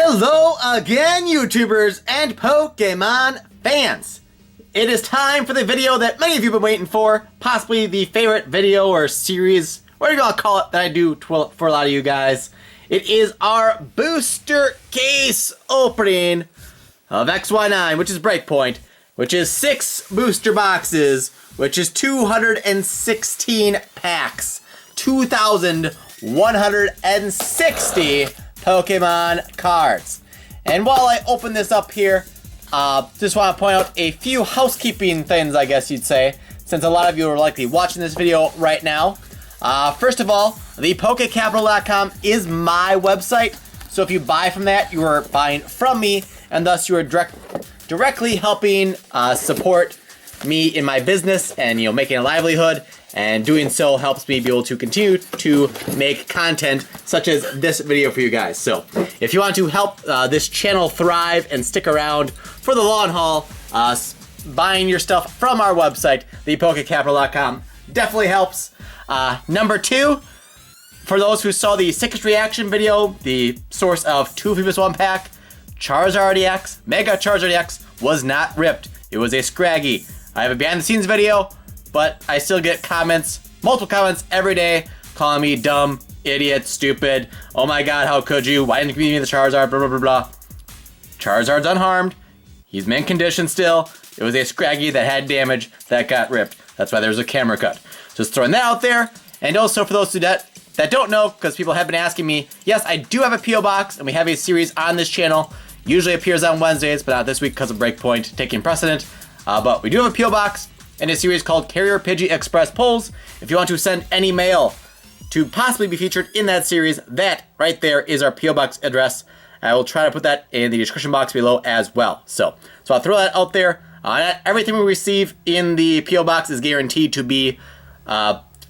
Hello again, YouTubers and Pokemon fans! It is time for the video that many of you have been waiting for, possibly the favorite video or series, whatever you want to call it, that I do for a lot of you guys. It is our booster case opening of XY9, which is Breakpoint, which is 6 booster boxes, which is 216 packs, 2,160 Pokemon cards. And while I open this up here, just want to point out a few housekeeping things, I guess you'd say, since a lot of you are likely watching this video right now. First of all, the PokeCapital.com is my website, so if you buy from that, you are buying from me, and thus you are directly helping support me in my business and, you know, making a livelihood. And doing so helps me be able to continue to make content such as this video for you guys. So if you want to help this channel thrive and stick around for the long haul, buying your stuff from our website, thepokecapitol.com, definitely helps. Number 2, for those who saw the sickest reaction video, the source of 2 Phoebus 1 pack, Charizard EX, Mega Charizard EX was not ripped. It was a Scraggy. I have a behind the scenes video, but I still get comments, multiple comments every day, calling me dumb, idiot, stupid, oh my god, how could you, why didn't you give me the Charizard, blah, blah, blah, blah. Charizard's unharmed, he's mint condition still, it was a Scraggy that had damage that got ripped. That's why there's a camera cut. Just throwing that out there, and also for those that don't know, because people have been asking me, yes, I do have a P.O. Box, and we have a series on this channel, usually appears on Wednesdays, but not this week because of Breakpoint taking precedent, but we do have a P.O. Box, in a series called Carrier Pidgey Express polls. If you want to send any mail to possibly be featured in that series, that right there is our P.O. Box address. I will try to put that in the description box below as well. So I'll throw that out there. Not everything we receive in the P.O. Box is guaranteed to be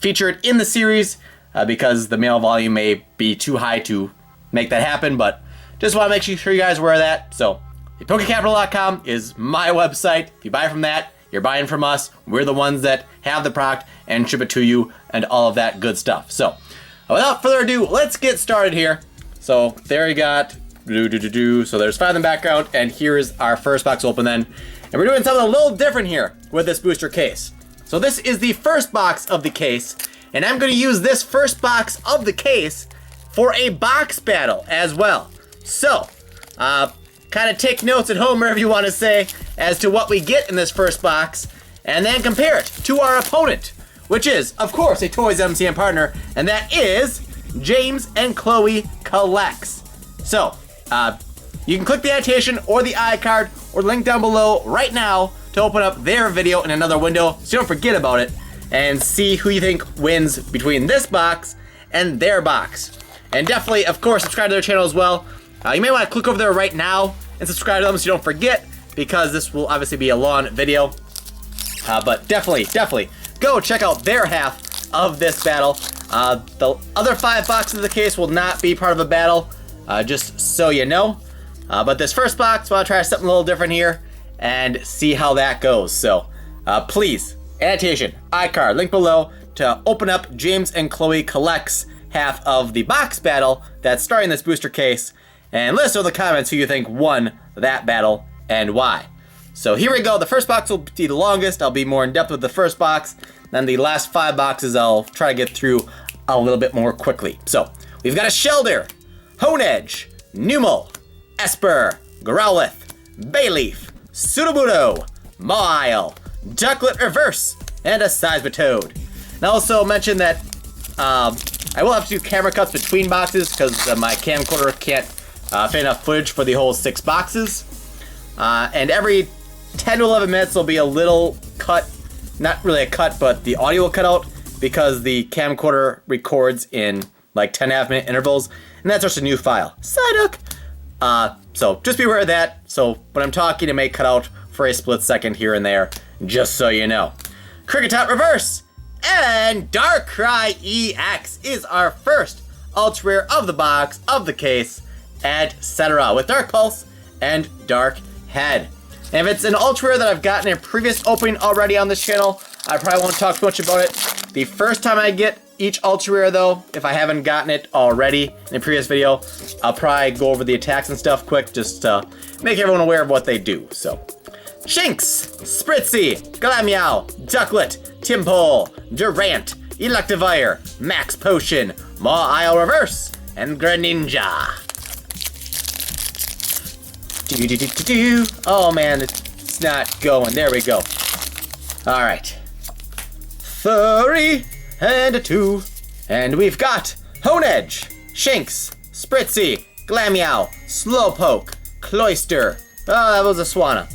featured in the series because the mail volume may be too high to make that happen, but just want to make sure you guys are aware of that. So thepokecapitol.com is my website. If you buy from that, you're buying from us. We're the ones that have the product and ship it to you and all of that good stuff. So without further ado, let's get started here. So there you got, so there's 5 in the background, and here's our first box open then. And we're doing something a little different here with this booster case. So this is the first box of the case, and I'm gonna use this first box of the case for a box battle as well. So, kind of take notes at home, wherever you want to say, as to what we get in this first box, and then compare it to our opponent, which is, of course, a Toys MCM partner, and that is James and Chloe Collects. So, you can click the annotation or the iCard or the link down below right now to open up their video in another window, so you don't forget about it, and see who you think wins between this box and their box. And definitely, of course, subscribe to their channel as well. You may want to click over there right now and subscribe to them so you don't forget, because this will obviously be a long video. But definitely go check out their half of this battle. The other 5 boxes of the case will not be part of a battle, just so you know. But this first box, I want to try something a little different here and see how that goes. So please, annotation, iCard, link below to open up James and Chloe Collects half of the box battle that's starting this booster case. And let us know in the comments who you think won that battle and why. So here we go. The first box will be the longest. I'll be more in depth with the first box. Then the last 5 boxes I'll try to get through a little bit more quickly. So we've got a Shelder, Honedge, Numel, Esper, Growlithe, Bayleaf, Sudowoodo, Mawile, Ducklet Reverse, and a Seismitoad. And I also mentioned that I will have to do camera cuts between boxes because my camcorder can't fit enough footage for the whole 6 boxes. And every 10 to 11 minutes there'll be a little cut, not really a cut, but the audio will cut out because the camcorder records in like 10.5 minute intervals, and that's just a new file. Psyduck! So just be aware of that. So when I'm talking, it may cut out for a split second here and there, just so you know. Kricketot Reverse and Darkrai EX is our first ultra rare of the box, of the case, etc. with Dark Pulse and Dark Head. And if it's an ultra rare that I've gotten in a previous opening already on this channel, I probably won't talk too much about it. The first time I get each ultra rare though, if I haven't gotten it already in a previous video, I'll probably go over the attacks and stuff quick just to make everyone aware of what they do. So, Shinx, Spritzee, Glameow, Ducklet, Timpole, Durant, Electivire, Max Potion, Maw-Isle Reverse, and Greninja. Oh man, it's not going. There we go. Alright. 3 and 2. And we've got Honedge, Shinx, Spritzee, Glameow, Slowpoke, Cloyster. Oh, that was a Swanna.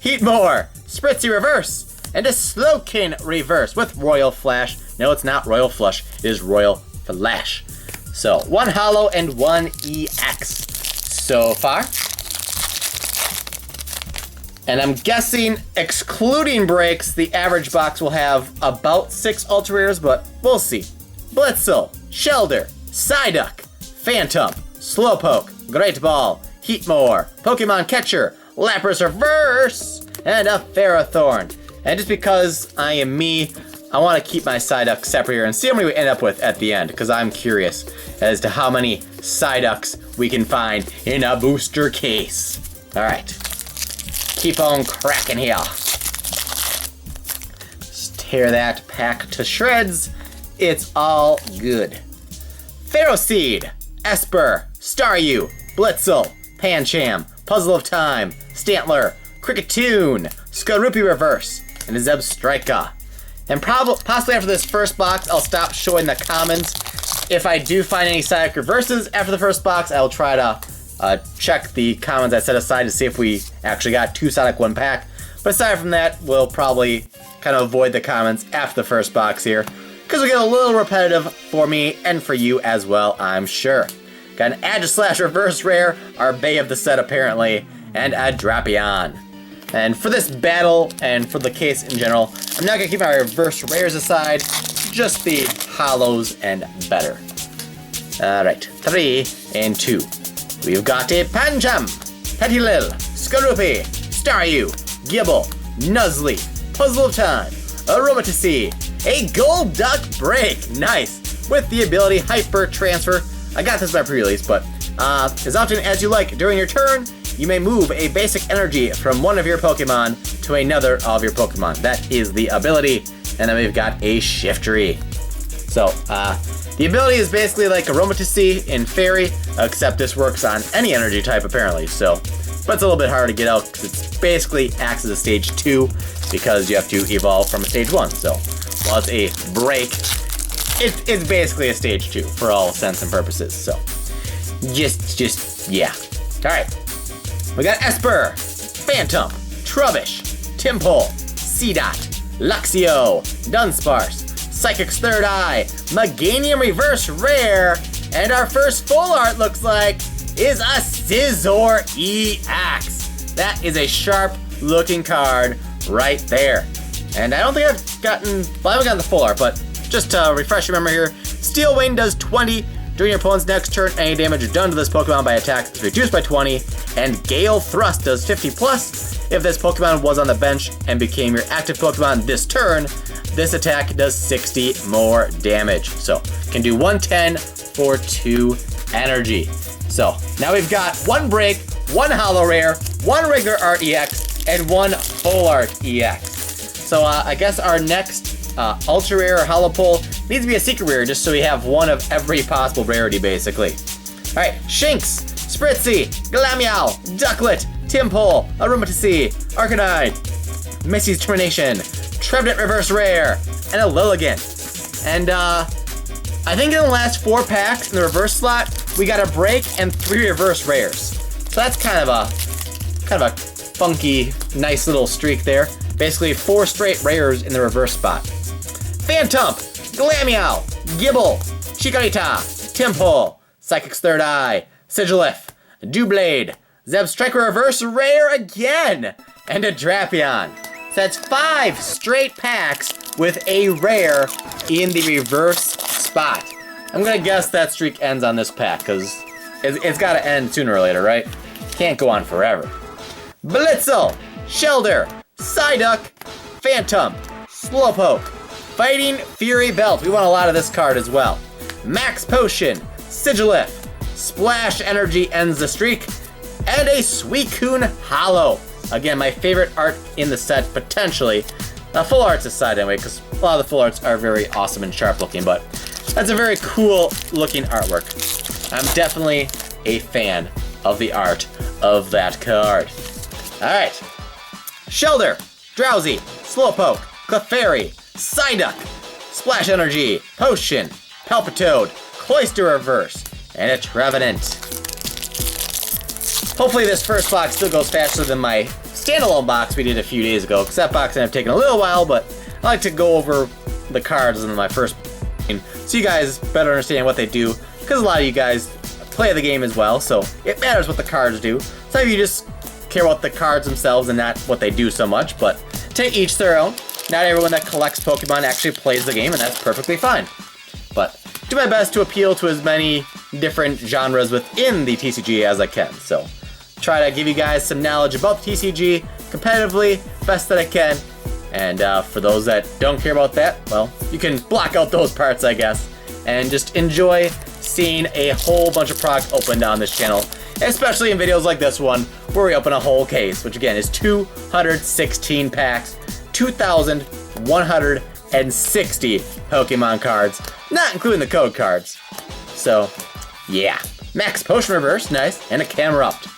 Heatmore, Spritzee Reverse, and a Slowking Reverse with Royal Flash. No, it's not Royal Flush. It is Royal Flash. So, 1 Holo and 1 EX so far. And I'm guessing, excluding breaks, the average box will have about 6 ultra rares, but we'll see. Blitzel, Shelder, Psyduck, Phantom, Slowpoke, Great Ball, Heatmore, Pokemon Catcher, Lapras Reverse, and a Ferrothorn. And just because I am me, I want to keep my Psyduck separate here and see how many we end up with at the end, because I'm curious as to how many Psyducks we can find in a booster case. Alright. Keep on cracking here. Just tear that pack to shreds. It's all good. Ferroseed, Esper, Staryu, Blitzel, Pancham, Puzzle of Time, Stantler, Kricketune, Skorupi Reverse, and a Zebstrika. And possibly after this first box, I'll stop showing the commons. If I do find any Psyduck Reverses after the first box, I'll try to check the commons I set aside to see if we actually got 2 Psyduck 1 pack. But aside from that, we'll probably kind of avoid the commons after the first box here, because we get a little repetitive for me and for you as well, I'm sure. Got an Aegislash Reverse Rare, our Bay of the set apparently, and a Drapion. And for this battle, and for the case in general, I'm not going to keep my reverse rares aside, just the holos and better. Alright, 3 and 2. We've got a Pancham, Petilil, Skorupi, Staryu, Gible, Nuzleaf, Puzzle of Time, Aromatisse, a Golduck Break, nice, with the ability Hyper Transfer. I got this by pre-release, but as often as you like during your turn, you may move a basic energy from one of your Pokemon to another of your Pokemon. That is the ability, and then we've got a Shiftry. So, the ability is basically like Aromatisse in Fairy, except this works on any energy type apparently, so, but it's a little bit harder to get out because it basically acts as a stage 2 because you have to evolve from a stage 1, so while it's a break, it's basically a stage 2 for all intents and purposes, so yeah. Alright, we got Esper, Phantom, Trubbish, Timpole, Seedot, Luxio, Dunsparce, Psychic's Third Eye, Meganium Reverse Rare, and our first full art looks like is a Scizor EX. That is a sharp looking card right there. And I don't think I've gotten, well, I haven't gotten the full art, but just to refresh your memory here, Steel Wing does 20 during your opponent's next turn. Any damage done to this Pokemon by attacks is reduced by 20, and Gale Thrust does 50 plus. If this Pokemon was on the bench and became your active Pokemon this turn, this attack does 60 more damage. So, can do 110 for 2 energy. So, now we've got 1 break, 1 holo rare, 1 regular art EX, and 1 full art EX. So, I guess our next ultra rare or holo pull needs to be a secret rare just so we have 1 of every possible rarity basically. Alright, Shinx, Spritzee, Glameow, Ducklet, Timpole, Aromatisse, Arcanine, Missy's Termination, Trevenant Reverse Rare, and a Lilligant. And I think in the last 4 packs in the reverse slot, we got a break and 3 reverse rares. So that's kind of a funky, nice little streak there. Basically 4 straight rares in the reverse spot. Phantom, Glameow, Gible, Chikorita, Timpole, Psychic's Third Eye, Sigilyph, Doublade, Zebstrika Reverse Rare again, and a Drapion. So that's 5 straight packs with a rare in the reverse spot. I'm gonna guess that streak ends on this pack, because it's gotta end sooner or later, right? Can't go on forever. Blitzel, Shelder, Psyduck, Phantom, Slowpoke, Fighting Fury Belt. We want a lot of this card as well. Max Potion, Sigilif, Splash Energy ends the streak, and a Suicune Holo. Again, my favorite art in the set, potentially. Full art's aside anyway, because a lot of the full arts are very awesome and sharp looking, but that's a very cool looking artwork. I'm definitely a fan of the art of that card. Alright. Shelter, Drowsy, Slowpoke, Clefairy, Psyduck, Splash Energy, Potion, Palpitoad, Cloyster Reverse, and a Trevenant. Hopefully this first box still goes faster than my standalone box we did a few days ago, because that box ended up taking a little while, but I like to go over the cards in my first so you guys better understand what they do, because a lot of you guys play the game as well, so it matters what the cards do. Some of you just care about the cards themselves and not what they do so much, but to each their own. Not everyone that collects Pokemon actually plays the game, and that's perfectly fine. But do my best to appeal to as many different genres within the TCG as I can. So try to give you guys some knowledge about the TCG competitively, best that I can. And for those that don't care about that, well, you can block out those parts, I guess, and just enjoy seeing a whole bunch of product opened on this channel, especially in videos like this one, where we open a whole case, which again is 216 packs, 2,160 Pokemon cards, not including the code cards. So, yeah. Max Potion Reverse, nice, and a Camerupt. A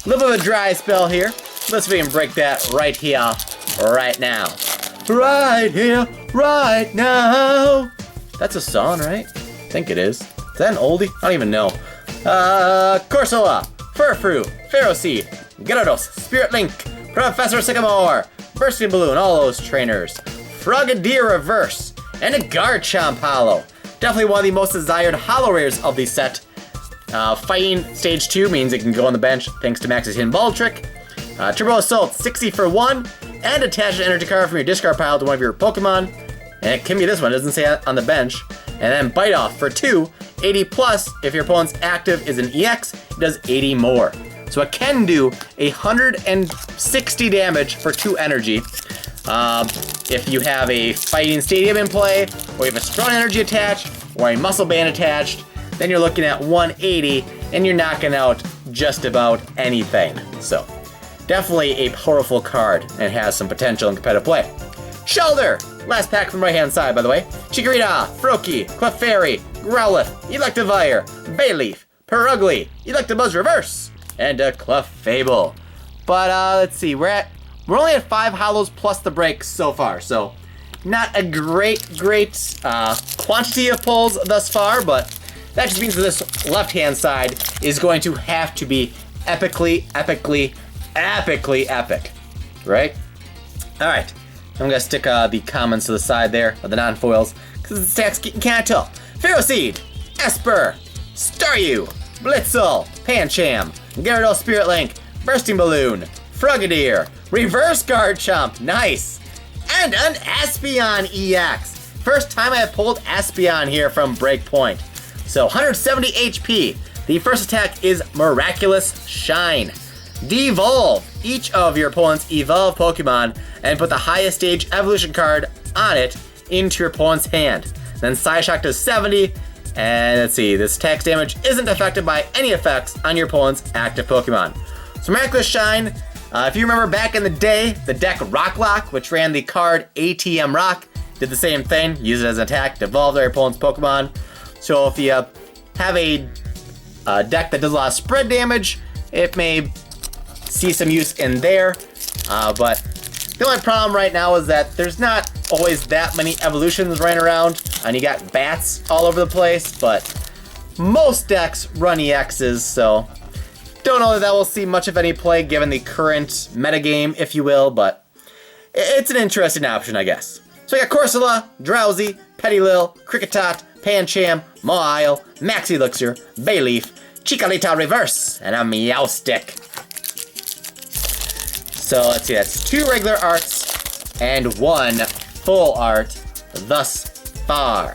little bit of a dry spell here. Let's see if we can break that right here, right now. Right here, right now. That's a song, right? I think it is. Is that an oldie? I don't even know. Corsola, Furfrou, Ferroseed, Gyarados, Spirit Link, Professor Sycamore, Bursting Balloon, all those trainers, Frogadier Reverse, and a Garchomp Holo. Definitely one of the most desired holo rares of the set. Fighting Stage 2 means it can go on the bench thanks to Max's Hidden Ball trick. Turbo Assault, 60 for 1, and attach an energy card from your discard pile to one of your Pokemon. And it can be this one, it doesn't say on the bench. And then Bite Off for 2, 80 plus. If your opponent's active is an EX, it does 80 more. So it can do 160 damage for 2 energy. If you have a Fighting Stadium in play, or you have a Strong Energy attached, or a Muscle Band attached, then you're looking at 180, and you're knocking out just about anything. So, definitely a powerful card, and has some potential in competitive play. Shelter! Last pack from right-hand side, by the way. Chikorita, Froakie, Clefairy, Growlithe, Electivire, Bayleaf, Perugly, Electabuzz Reverse, and a Clefable. But, let's see, we're only at 5 holos plus the break so far, so not a great quantity of pulls thus far, but that just means that this left-hand side is going to have to be epically epic, right? All right, I'm gonna stick the comments to the side there, of the non-foils, because the stacks can't tell. Ferroseed, Esper, Staryu, Blitzel, Pancham, Gyarados Spirit Link, Bursting Balloon, Frogadier, Reverse Garchomp, nice, and an Espeon EX. First time I have pulled Espeon here from Breakpoint. So 170 HP. The first attack is Miraculous Shine. Devolve each of your opponent's evolved Pokemon and put the highest stage evolution card on it into your opponent's hand. Then Psyshock does 70, and let's see, this attack's damage isn't affected by any effects on your opponent's active Pokemon. So Miraculous Shine, if you remember back in the day, the deck Rock Lock, which ran the card ATM Rock, did the same thing, use it as an attack, devolve their opponent's Pokemon. So if you have a deck that does a lot of spread damage, it may see some use in there, but the only problem right now is that there's not always that many evolutions running around, and you got bats all over the place, but most decks run EXs, so don't know that we'll see much of any play given the current metagame, if you will, but it's an interesting option, I guess. So we got Corsola, Drowsy, Petilil, Kricketot, Pancham, Mawile, Max Elixir, Bayleaf, Chikorita Reverse, and a Meowstic. So let's see, that's 2 regular arts and 1 full art thus far.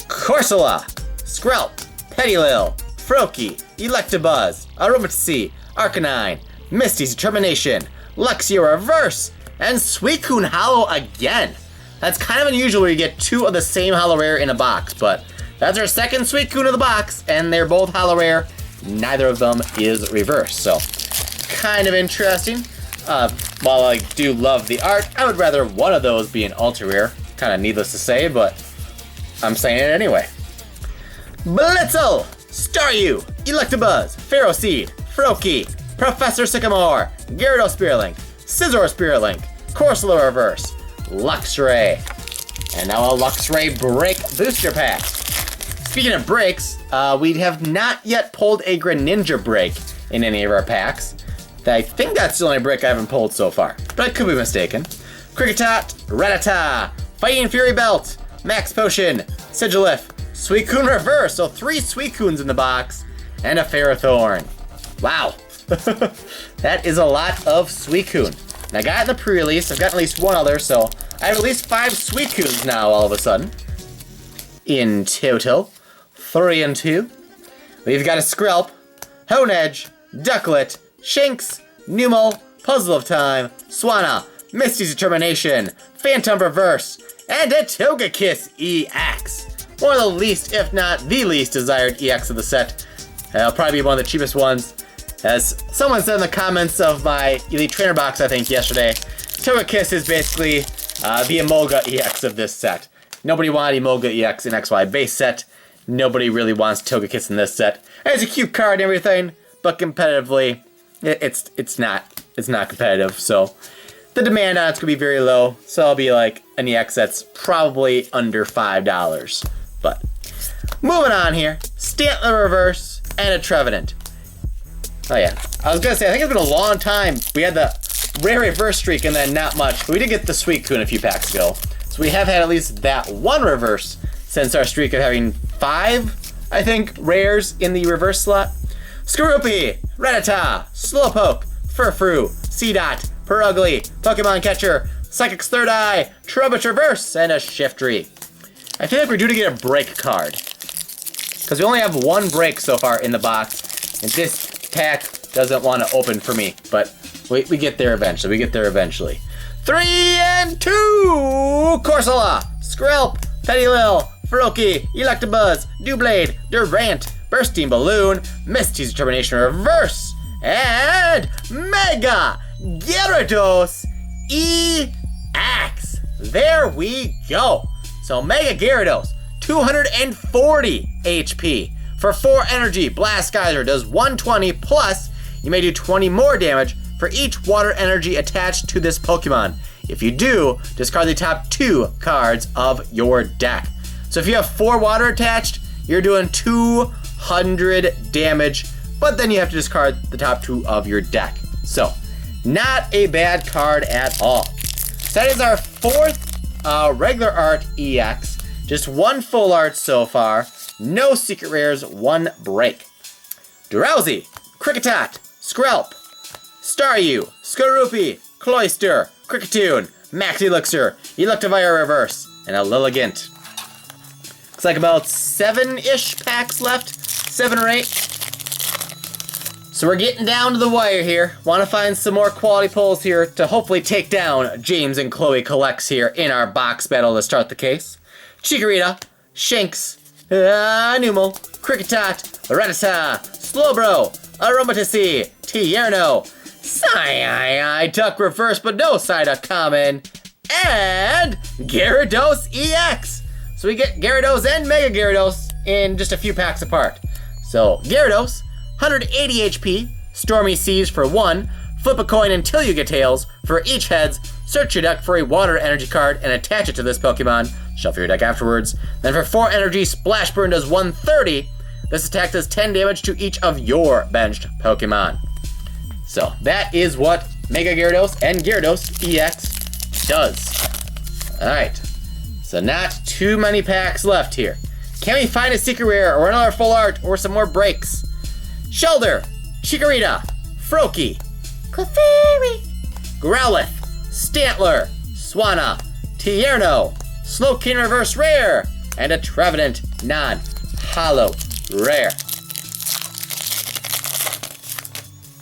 Corsola, Skrelp, Petilil, Froakie, Electabuzz, Aromatisse, Arcanine, Misty's Determination, Luxio Reverse, and Suicune Holo again. That's kind of unusual where you get 2 of the same holo rare in a box, but that's our second Suicune of the box, and they're both holo rare. Neither of them is reverse, so kind of interesting. While I do love the art, I would rather one of those be an ultra rare. Kind of needless to say, but I'm saying it anyway. Blitzel, Staryu, Electabuzz, Ferroseed, Froakie, Professor Sycamore, Gyarados Spearlink, Scizor Spearlink, Corsola Reverse, Luxray, and now a Luxray Break Booster Pack. Speaking of breaks, we have not yet pulled a Greninja break in any of our packs. I think that's the only break I haven't pulled so far, but I could be mistaken. Kricketot, Rattata, Fighting Fury Belt, Max Potion, Sigilif, Suicune Reverse, so 3 Suicunes in the box, and a Ferrothorn. Wow. That is a lot of Suicune. And I got it in the pre-release, I've gotten at least one other, so I have at least 5 Suicunes now all of a sudden. In total, 3 and 2. We've got a Skrelp, Honedge, Ducklet, Shinx, Numel, Puzzle of Time, Swanna, Misty's Determination, Phantom Reverse, and a Togekiss EX. One of the least, if not the least desired EX of the set. It'll probably be one of the cheapest ones. As someone said in the comments of my Elite Trainer box, I think, yesterday, Togekiss is basically the Emolga EX of this set. Nobody wanted Emolga EX in XY base set. Nobody really wants Togekiss in this set. It's a cute card and everything, but competitively, it's not competitive. So the demand on it's gonna be very low. So it'll be like an EX that's probably under $5. But moving on here, Stantler Reverse and a Trevenant. Oh yeah, I was gonna say I think it's been a long time. We had the rare reverse streak and then not much, but we did get the Suicune a few packs ago. So we have had at least that one reverse since our streak of having 5, I think, rares in the reverse slot. Skorupi, Rattata, Slowpoke, Furfrou, Seedot, Perugly, Pokemon Catcher, Psychic's Third Eye, Trubbish Reverse, and a Shiftry. I feel like we're due to get a break card, because we only have 1 break so far in the box, and this pack doesn't want to open for me, but we get there eventually. 3 and 2! Corsola, Skrelp, Petilil, Froakie, Electabuzz, Doublade, Durant, Bursting Balloon, Misty's Determination Reverse, and Mega Gyarados EX. There we go. So Mega Gyarados, 240 HP. For 4 energy, Blast Geyser does 120 plus you may do 20 more damage for each water energy attached to this Pokemon. If you do, discard the top 2 cards of your deck. So if you have 4 water attached, you're doing 200 damage, but then you have to discard the top 2 of your deck. So, not a bad card at all. So that is our 4th regular art EX. Just 1 full art so far. No secret rares, 1 break. Drowsy, Kricketot, Skrelp, Staryu, Skorupi, Cloyster, Kricketune, Max Elixir, Electivire Reverse, and a Lilligant. Looks like about 7-ish packs left, 7 or 8. So we're getting down to the wire here. Want to find some more quality pulls here to hopefully take down James and Chloe Collects here in our box battle to start the case. Chikorita, Shinx, Numel, Kricketot, Rattata, Slowbro, Aromatisse, Tierno, Psy Duck Reverse but no Psyduck Common, and Gyarados EX. So we get Gyarados and Mega Gyarados in just a few packs apart. So Gyarados, 180 HP, Stormy Seas for 1, flip a coin until you get tails. For each heads, search your deck for a water energy card and attach it to this Pokemon. Shuffle your deck afterwards. Then for 4 energy, Splash Burn does 130. This attack does 10 damage to each of your benched Pokemon. So that is what Mega Gyarados and Gyarados EX does. Alright, so not too many packs left here. Can we find a secret rare or another full art or some more breaks? Shellder, Chikorita, Froakie, Clefairy, Growlithe, Stantler, Swanna, Tierno, Slowking Reverse Rare, and a Trevenant non-holo rare.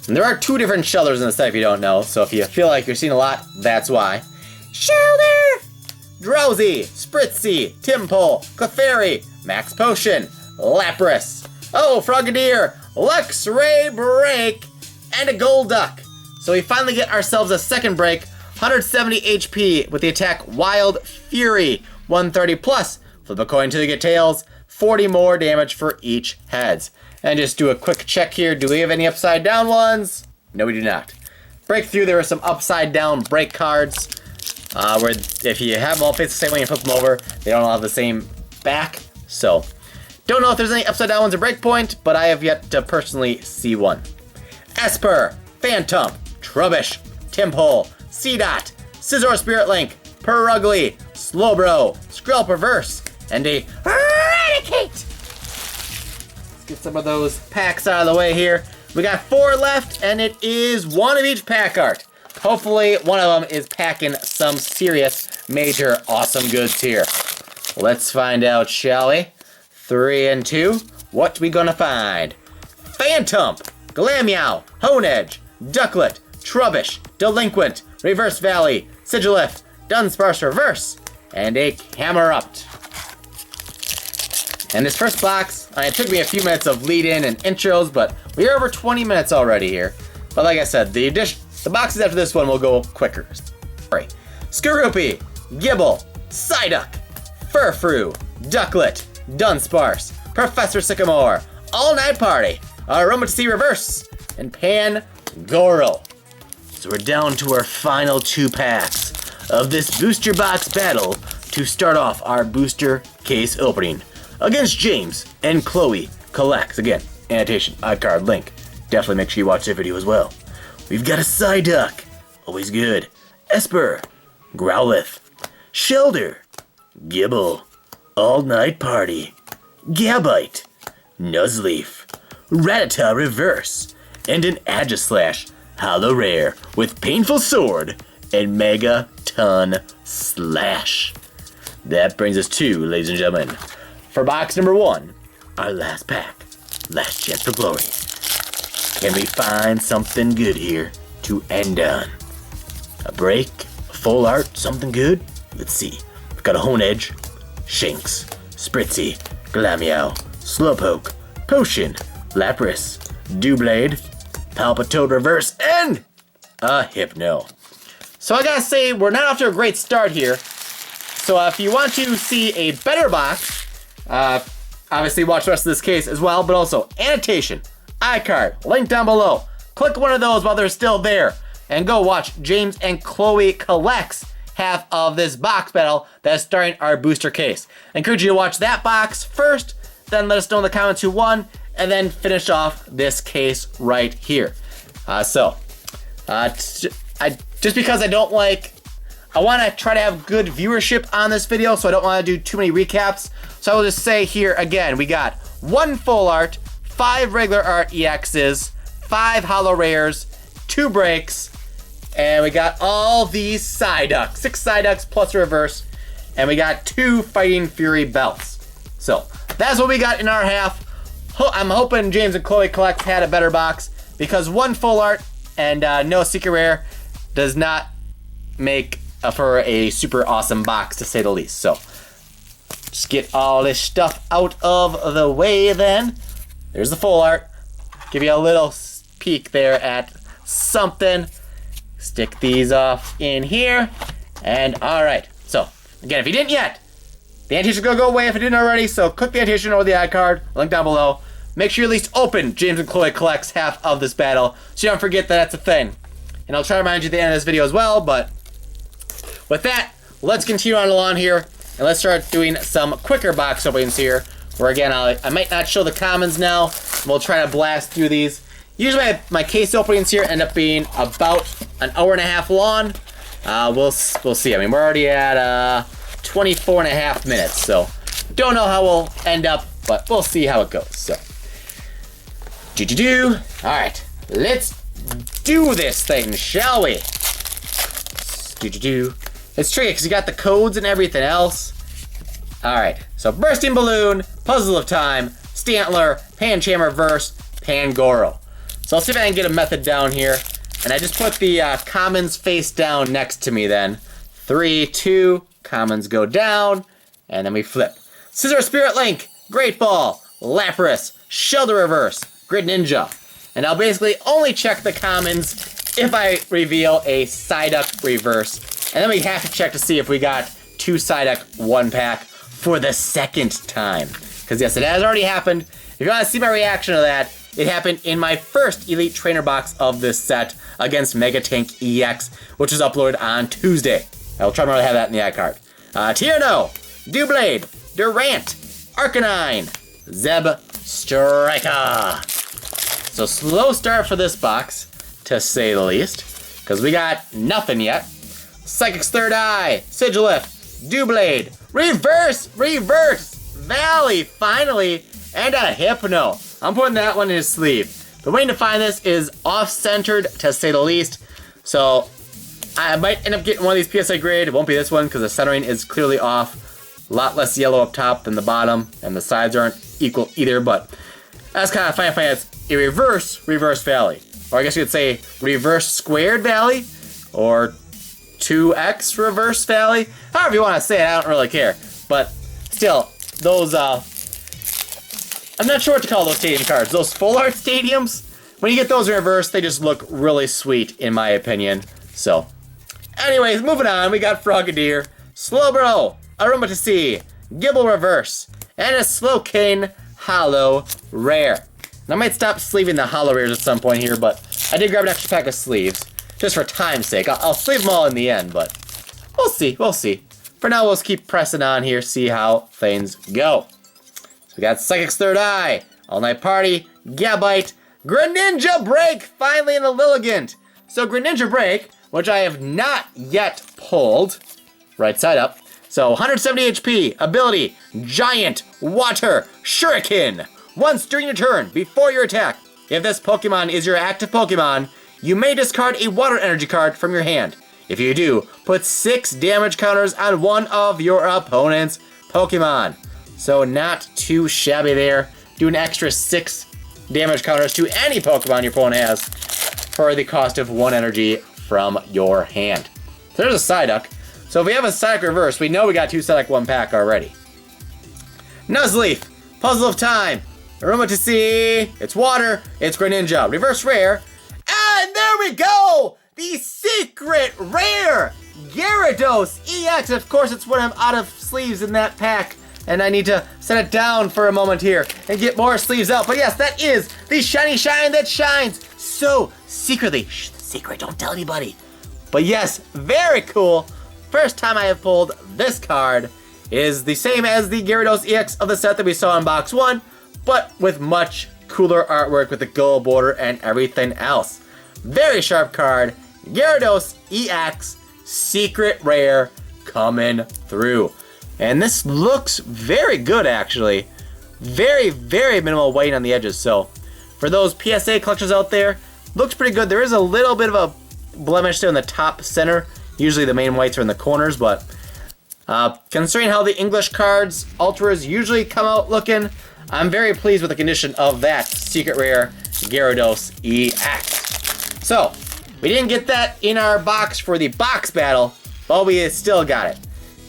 And there are 2 different Shelders in the set if you don't know, so if you feel like you're seeing a lot, that's why. Shelder! Drowsy, Spritzy, Timpole, Clefairy, Max Potion, Lapras, oh, Frogadier, Luxray Break, and a Golduck. So we finally get ourselves a second break, 170 HP with the attack Wild Fury, 130 plus. Flip a coin till you get tails, 40 more damage for each heads. And just do a quick check here. Do we have any upside down ones? No, we do not. Breakthrough, there are some upside down break cards. Where if you have them all face the same way and flip them over, they don't all have the same back. So, don't know if there's any upside down ones at Breakpoint, but I have yet to personally see one. Esper, Phantom, Trubbish, Timpole, Seedot, Scizor Spirit Link, Perugly, Slowbro, Skrill Perverse, and a Eradicate! Let's get some of those packs out of the way here. We got 4 left, and it is one of each pack art. Hopefully, one of them is packing some serious, major, awesome goods here. Let's find out, shall we? 3 and 2. What we gonna find? Phantom, Glameow, Honedge, Ducklet, Trubbish, Delinquent, Reverse Valley, Sigilif, Dunsparce Reverse, and a Camerupt. And this first box, it took me a few minutes of lead-in and intros, but we're over 20 minutes already here. But like I said, the boxes after this one will go quicker. Skorupi, Gibble, Psyduck, Furfrou, Ducklet, Dunsparce, Professor Sycamore, All Night Party, Aromatisse Reverse, and Pangoro. So we're down to our final 2 packs of this booster box battle to start off our booster case opening against James and Chloe Collects. Again, annotation, iCard link. Definitely make sure you watch the video as well. We've got a Psyduck, always good. Esper, Growlithe, Shelder, Gibble, All Night Party, Gabite, Nuzleaf, Rattata Reverse, and an Aegislash Holo Rare with Painful Sword and Megaton Slash. That brings us to, ladies and gentlemen, for box number 1, our last pack, last chance for glory. Can we find something good here to end on? A break, a full art, something good? Let's see. We've got a Honedge, Shinx, Spritzy, Glameow, Slowpoke, Potion, Lapras, Doublade, Palpitoad Reverse, and a Hypno. So I gotta say, we're not off to a great start here. So if you want to see a better box, obviously watch the rest of this case as well, but also annotation, iCard, link down below. Click one of those while they're still there, and go watch James and Chloe Collects half of this box battle that's starting our booster case. I encourage you to watch that box first, then let us know in the comments who won, and then finish off this case right here. Just because I want to try to have good viewership on this video, so I don't want to do too many recaps. So I will just say here again, we got 1 full art, 5 regular art EXs, 5 holo rares, 2 breaks, and we got all these Psyducks, 6 Psyducks plus a reverse, and we got 2 Fighting Fury belts. So that's what we got in our half. I'm hoping James and Chloe Collects had a better box, because 1 full art and no secret rare does not make for a super awesome box, to say the least. So just get all this stuff out of the way then. There's the full art. Give you a little peek there at something. Stick these off in here. And all right. So again, if you didn't yet, the annotation will go away if it didn't already. So click the annotation or the iCard, link down below. Make sure you at least open James and Chloe Collects half of this battle, so you don't forget that that's a thing. And I'll try to remind you at the end of this video as well, but with that, let's continue on along here, and let's start doing some quicker box openings here, where again, I might not show the commons now. We'll try to blast through these. Usually my case openings here end up being about an hour and a half long. We'll see. I mean, we're already at 24 and a half minutes, so don't know how we'll end up, but we'll see how it goes. So, all right, let's do this thing, shall we? It's tricky because you got the codes and everything else. All right, so Bursting Balloon, Puzzle of Time, Stantler, Pancham Reverse, Pangoro. So I'll see if I can get a method down here. And I just put the commons face down next to me then. 3, 2, commons go down, and then we flip. Scissor Spirit Link, Great Ball, Lapras, Shelter Reverse, Grid Ninja. And I'll basically only check the commons if I reveal a Psyduck Reverse. And then we have to check to see if we got 2 Psyduck 1-pack for the second time. Because yes, it has already happened. If you want to see my reaction to that, it happened in my first Elite Trainer box of this set against Mega Tank EX, which was uploaded on Tuesday. I'll try to have that in the iCard. Tierno, Doublade, Durant, Arcanine, Zeb Striker. So slow start for this box, to say the least, because we got nothing yet. Psychic's Third Eye, Sigilif, Doublade, Reverse, Valley, finally, and a Hypno. I'm putting that one in his sleeve. The way to find this is off-centered, to say the least. So I might end up getting one of these PSA grade. It won't be this one because the centering is clearly off. A lot less yellow up top than the bottom, and the sides aren't equal either, but that's kind of fine. It's a reverse Valley. Or I guess you could say reverse squared Valley, or 2x reverse Valley. However you want to say it, I don't really care. But still, those, I'm not sure what to call those stadium cards. Those full art stadiums, when you get those in reverse, they just look really sweet, in my opinion. So, anyways, moving on, we got Frogadier, Slowbro, Aromatisse, Gibble Reverse, and a Slowking Holo Rare. And I might stop sleeving the Holo Rares at some point here, but I did grab an extra pack of sleeves, just for time's sake. I'll sleeve them all in the end, but we'll see. For now, we'll just keep pressing on here, see how things go. So we got Psychic's Third Eye, All Night Party, Gabite, Greninja Break, finally in a Lilligant. So Greninja Break, which I have not yet pulled, right side up. So 170 HP, ability, Giant, Water, Shuriken. Once during your turn, before your attack, if this Pokemon is your active Pokemon, you may discard a Water Energy card from your hand. If you do, put 6 damage counters on one of your opponent's Pokemon. So not too shabby there. Do an extra 6 damage counters to any Pokemon your opponent has for the cost of 1 energy from your hand. So there's a Psyduck. So if we have a Psyduck Reverse, we know we got 2 Psyduck 1-pack already. Nuzleaf, Puzzle of Time, Aromatisse, it's Water, it's Greninja, Reverse Rare, and there we go! The secret rare Gyarados EX. Of course, it's when I'm out of sleeves in that pack, and I need to set it down for a moment here and get more sleeves out. But yes, that is the shiny shine that shines so secretly. Shh, secret, don't tell anybody. But yes, very cool. First time I have pulled this card is the same as the Gyarados EX of the set that we saw in box 1, but with much cooler artwork with the gold border and everything else. Very sharp card, Gyarados EX, secret rare, coming through. And this looks very good, actually. Very, very minimal white on the edges. So for those PSA collectors out there, looks pretty good. There is a little bit of a blemish there in the top center. Usually the main whites are in the corners, but considering how the English cards, Ultras, usually come out looking, I'm very pleased with the condition of that secret rare Gyarados EX. So, we didn't get that in our box for the box battle, but we still got it.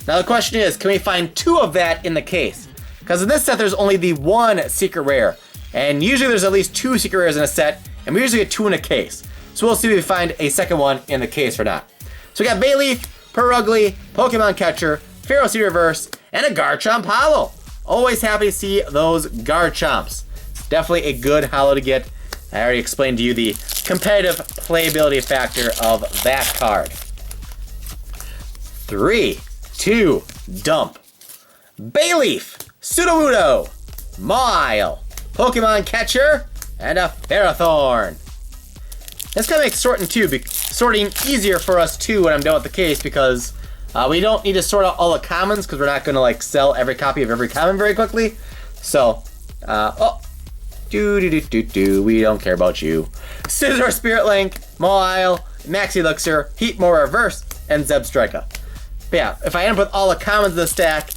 Now the question is, can we find 2 of that in the case? Because in this set, there's only the 1 secret rare. And usually there's at least 2 secret rares in a set, and we usually get 2 in a case. So we'll see if we find a second one in the case or not. So we got Bayleaf, Perugly, Pokemon Catcher, Ferocity Reverse, and a Garchomp Holo. Always happy to see those Garchomps. Definitely a good holo to get. I already explained to you the competitive playability factor of that card. 3, 2, dump. Bayleaf, Sudowoodo, Mawile, Pokemon Catcher, and a Ferrothorn. That's gonna make sorting easier for us too when I'm done with the case, because we don't need to sort out all the commons because we're not gonna like sell every copy of every common very quickly. So, we don't care about you. Scizor, Spirit Link, Mawile, Maxi Elixir, Heatmore Reverse, and Zebstrika. But yeah, if I end up with all the commons in the stack,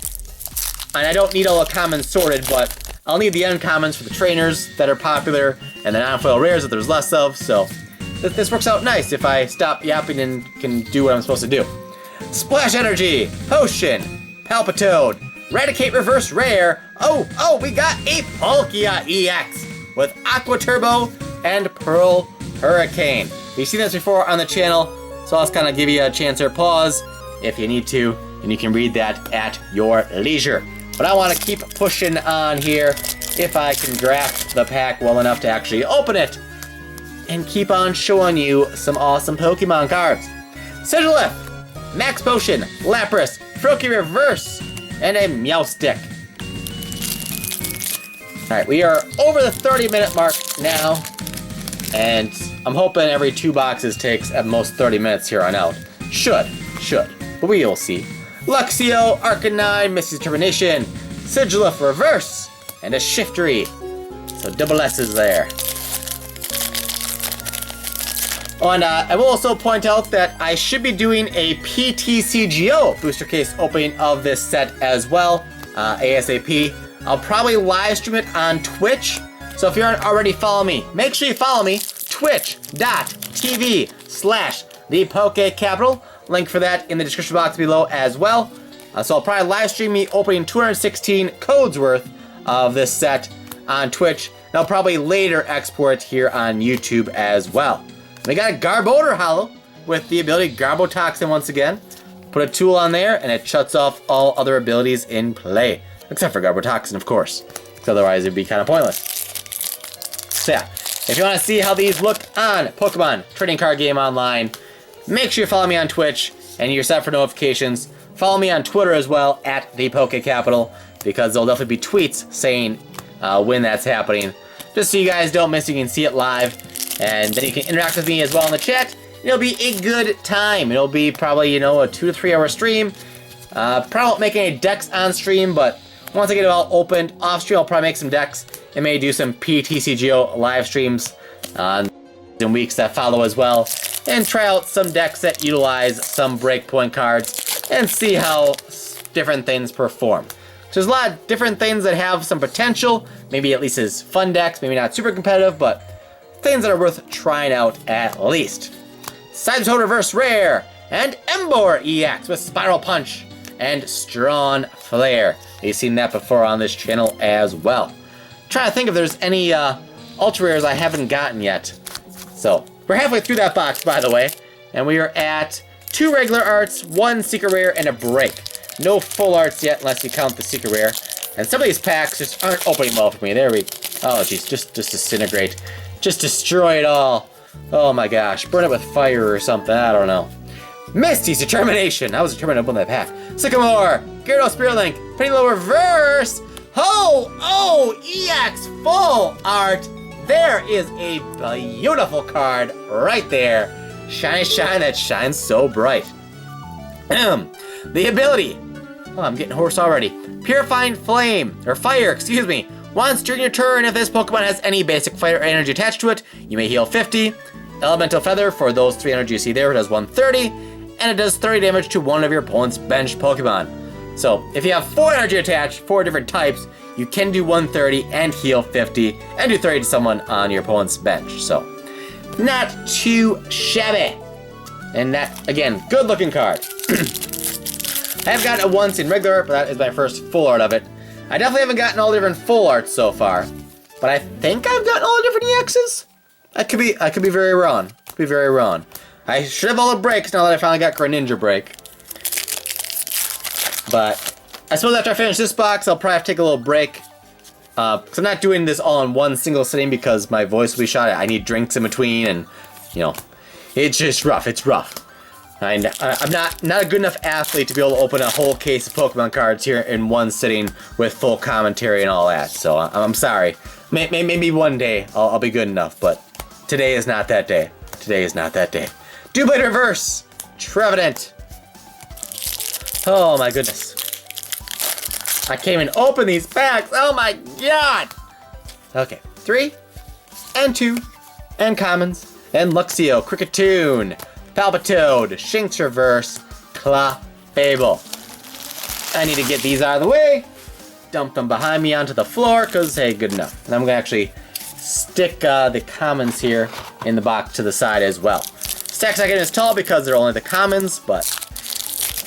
and I don't need all the commons sorted, but I'll need the uncommons for the trainers that are popular, and the non-foil rares that there's less of, so this works out nice if I stop yapping and can do what I'm supposed to do. Splash Energy, Potion, Palpitoad, Raticate Reverse Rare. Oh, we got a Palkia EX with Aqua Turbo and Pearl Hurricane. You've seen this before on the channel, so I'll just kind of give you a chance or pause if you need to, and you can read that at your leisure. But I want to keep pushing on here if I can grasp the pack well enough to actually open it and keep on showing you some awesome Pokemon cards. Sigilyph, Max Potion, Lapras, Froakie Reverse, and a Meowstic. Alright, we are over the 30-minute mark now, and I'm hoping every 2 boxes takes at most 30 minutes here on out. Should, but we will see. Luxio, Arcanine, Misty Determination, Sigilyph Reverse, and a Shiftry. So double S's there. Oh, and I will also point out that I should be doing a PTCGO booster case opening of this set as well, ASAP. I'll probably live stream it on Twitch, so if you aren't already following me, make sure you follow me, twitch.tv/ThePokeCapital. Link for that in the description box below as well. So I'll probably live stream me opening 216 codes worth of this set on Twitch, and I'll probably later export here on YouTube as well. We got a Garbodor holo with the ability Garbotoxin once again. Put a tool on there and it shuts off all other abilities in play. Except for Garbotoxin, of course. Because otherwise it'd be kind of pointless. So yeah, if you want to see how these look on Pokemon Trading Card Game Online, make sure you follow me on Twitch and you're set for notifications. Follow me on Twitter as well, at ThePokeCapital, because there'll definitely be tweets saying when that's happening. Just so you guys don't miss, you can see it live. And then you can interact with me as well in the chat. It'll be a good time. It'll be probably, you know, a 2 to 3 hour stream. Probably won't make any decks on stream, but once I get it all opened off stream, I'll probably make some decks and maybe do some PTCGO live streams in weeks that follow as well. And try out some decks that utilize some breakpoint cards and see how different things perform. So there's a lot of different things that have some potential, maybe at least as fun decks, maybe not super competitive, but things that are worth trying out at least. Sidetoad Reverse Rare, and Emboar EX with Spiral Punch and Strong Flare. You've seen that before on this channel as well. I'm trying to think if there's any Ultra Rares I haven't gotten yet. So, we're halfway through that box, by the way, and we are at 2 regular arts, 1 Secret Rare, and a break. No full arts yet, unless you count the Secret Rare. And some of these packs just aren't opening well for me. There we go. Oh, jeez, just disintegrate. Just destroy it all. Oh my gosh, burn it with fire or something, I don't know. Misty's Determination. I was determined to open that pack. Sycamore, Gyarados Spirit Link, Pennylow Reverse. Oh, EX full art. There is a beautiful card right there. Shiny shine that shines so bright. The ability. Oh, I'm getting hoarse already. Purifying Flame, or Fire, excuse me. Once during your turn, if this Pokemon has any basic fire energy attached to it, you may heal 50. Elemental Feather, for those 3 energy you see there, it does 130. And it does 30 damage to one of your opponent's benched Pokemon. So, if you have 4 energy attached, 4 different types, you can do 130 and heal 50, and do 30 to someone on your opponent's bench. So, not too shabby. And that, again, good looking card. I have gotten it once in regular art, but that is my first full art of it. I definitely haven't gotten all the different full arts so far, but I think I've gotten all the different EXs. I could be very wrong. I should have all the breaks now that I finally got Greninja break. But I suppose after I finish this box, I'll probably have to take a little break. Because I'm not doing this all in one single sitting because my voice will be shot. I need drinks in between, and you know, it's just rough. It's rough. I'm not a good enough athlete to be able to open a whole case of Pokemon cards here in one sitting with full commentary and all that. So I'm sorry. Maybe one day I'll be good enough, but today is not that day. Doublade Reverse, Trevenant. Oh my goodness. I can't even open these packs. Oh my god. Okay, 3 and 2 and commons and Luxio, Cricketune, Palpitoad, Shinx Reverse, Clefable. I need to get these out of the way, dump them behind me onto the floor, because, hey, good enough. And I'm going to actually stick the commons here in the box to the side as well. Stacks not getting as tall because they're only the commons, but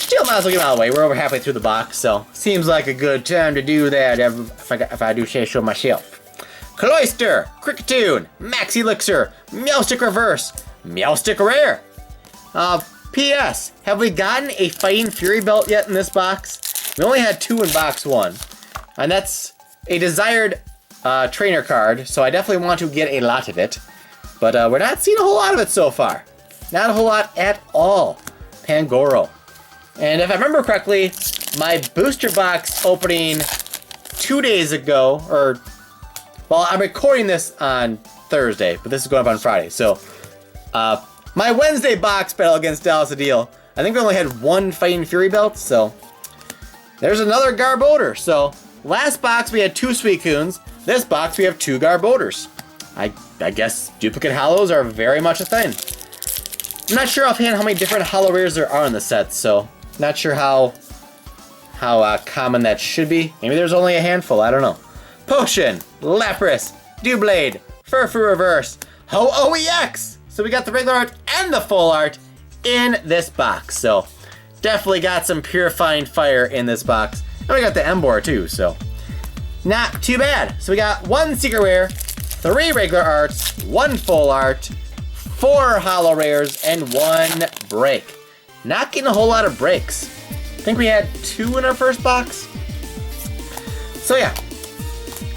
still might as well get out of the way. We're over halfway through the box, so seems like a good time to do that if I do say so myself. Cloyster, Cricketune, Max Elixir, Meowstic Reverse, Meowstic Rare. P.S. Have we gotten a Fighting Fury Belt yet in this box? We only had 2 in box 1. And that's a desired trainer card, so I definitely want to get a lot of it. But we're not seeing a whole lot of it so far. Not a whole lot at all. Pangoro. And if I remember correctly, my booster box opening 2 days ago, or, well, I'm recording this on Thursday, but this is going up on Friday. So, my Wednesday box battle against Dallas Adil, I think we only had 1 Fighting Fury Belt, so there's another Garbodor. So, last box we had 2 Suicunes. This box we have 2 Garbodors. I guess duplicate holos are very much a thing. I'm not sure offhand how many different holo rares there are in the set, so not sure how common that should be. Maybe there's only a handful, I don't know. Potion, Lapras, Doublade, Furfrou Reverse, Ho-Oh EX! So we got the regular art and the full art in this box, so definitely got some purifying fire in this box. And we got the Emboar too, so not too bad. So we got 1 secret rare, 3 regular arts, 1 full art, 4 holo rares, and 1 break. Not getting a whole lot of breaks. I think we had 2 in our first box. So yeah,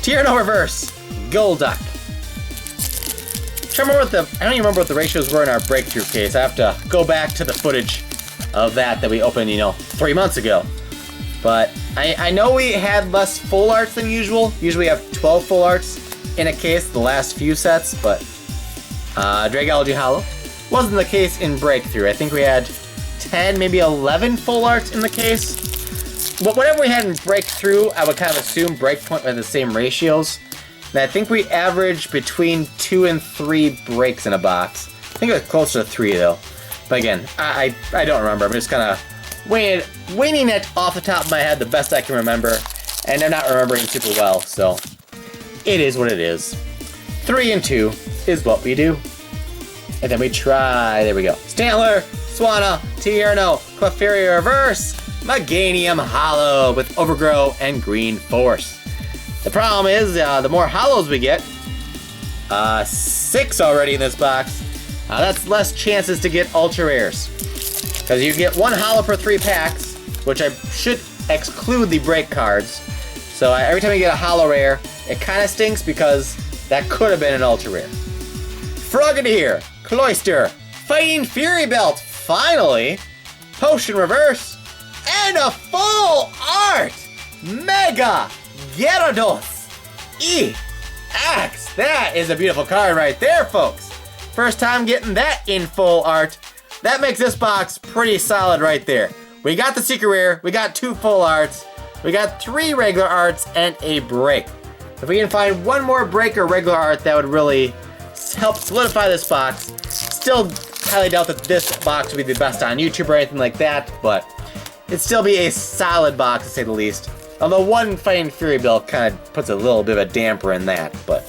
Tierno Reverse, Golduck. I don't even remember what the ratios were in our breakthrough case. I have to go back to the footage of that we opened, 3 months ago. But I know we had less full arts than usual. Usually we have 12 full arts in a case the last few sets, but Dragology Holo wasn't the case in breakthrough. I think we had 10, maybe 11 full arts in the case. But whatever we had in breakthrough, I would kind of assume breakpoint were the same ratios. And I think we averaged between 2 and 3 breaks in a box. I think it was closer to 3 though. But again, I don't remember. I'm just kind of winging it off the top of my head the best I can remember. And I'm not remembering super well, so it is what it is. 3 and 2 is what we do. And then we try, there we go. Stantler, Swanna, Tierno, Clefairy Reverse, Meganium Holo with Overgrow and Green Force. The problem is, the more holos we get, 6 already in this box, that's less chances to get ultra rares. Because you get 1 holo per 3 packs, which I should exclude the break cards. So every time you get a holo rare, it kind of stinks because that could have been an ultra rare. Frogadier, Cloyster, Fighting Fury Belt, finally, Potion Reverse, and a full art Mega Gyarados EX. That is a beautiful card right there, folks. First time getting that in full art. That makes this box pretty solid right there. We got the secret rare, we got 2 full arts, we got 3 regular arts, and a break. If we can find 1 more break or regular art, that would really help solidify this box. Still highly doubt that this box would be the best on YouTube or anything like that, but it'd still be a solid box to say the least. Although 1 Fighting Fury Belt kind of puts a little bit of a damper in that, but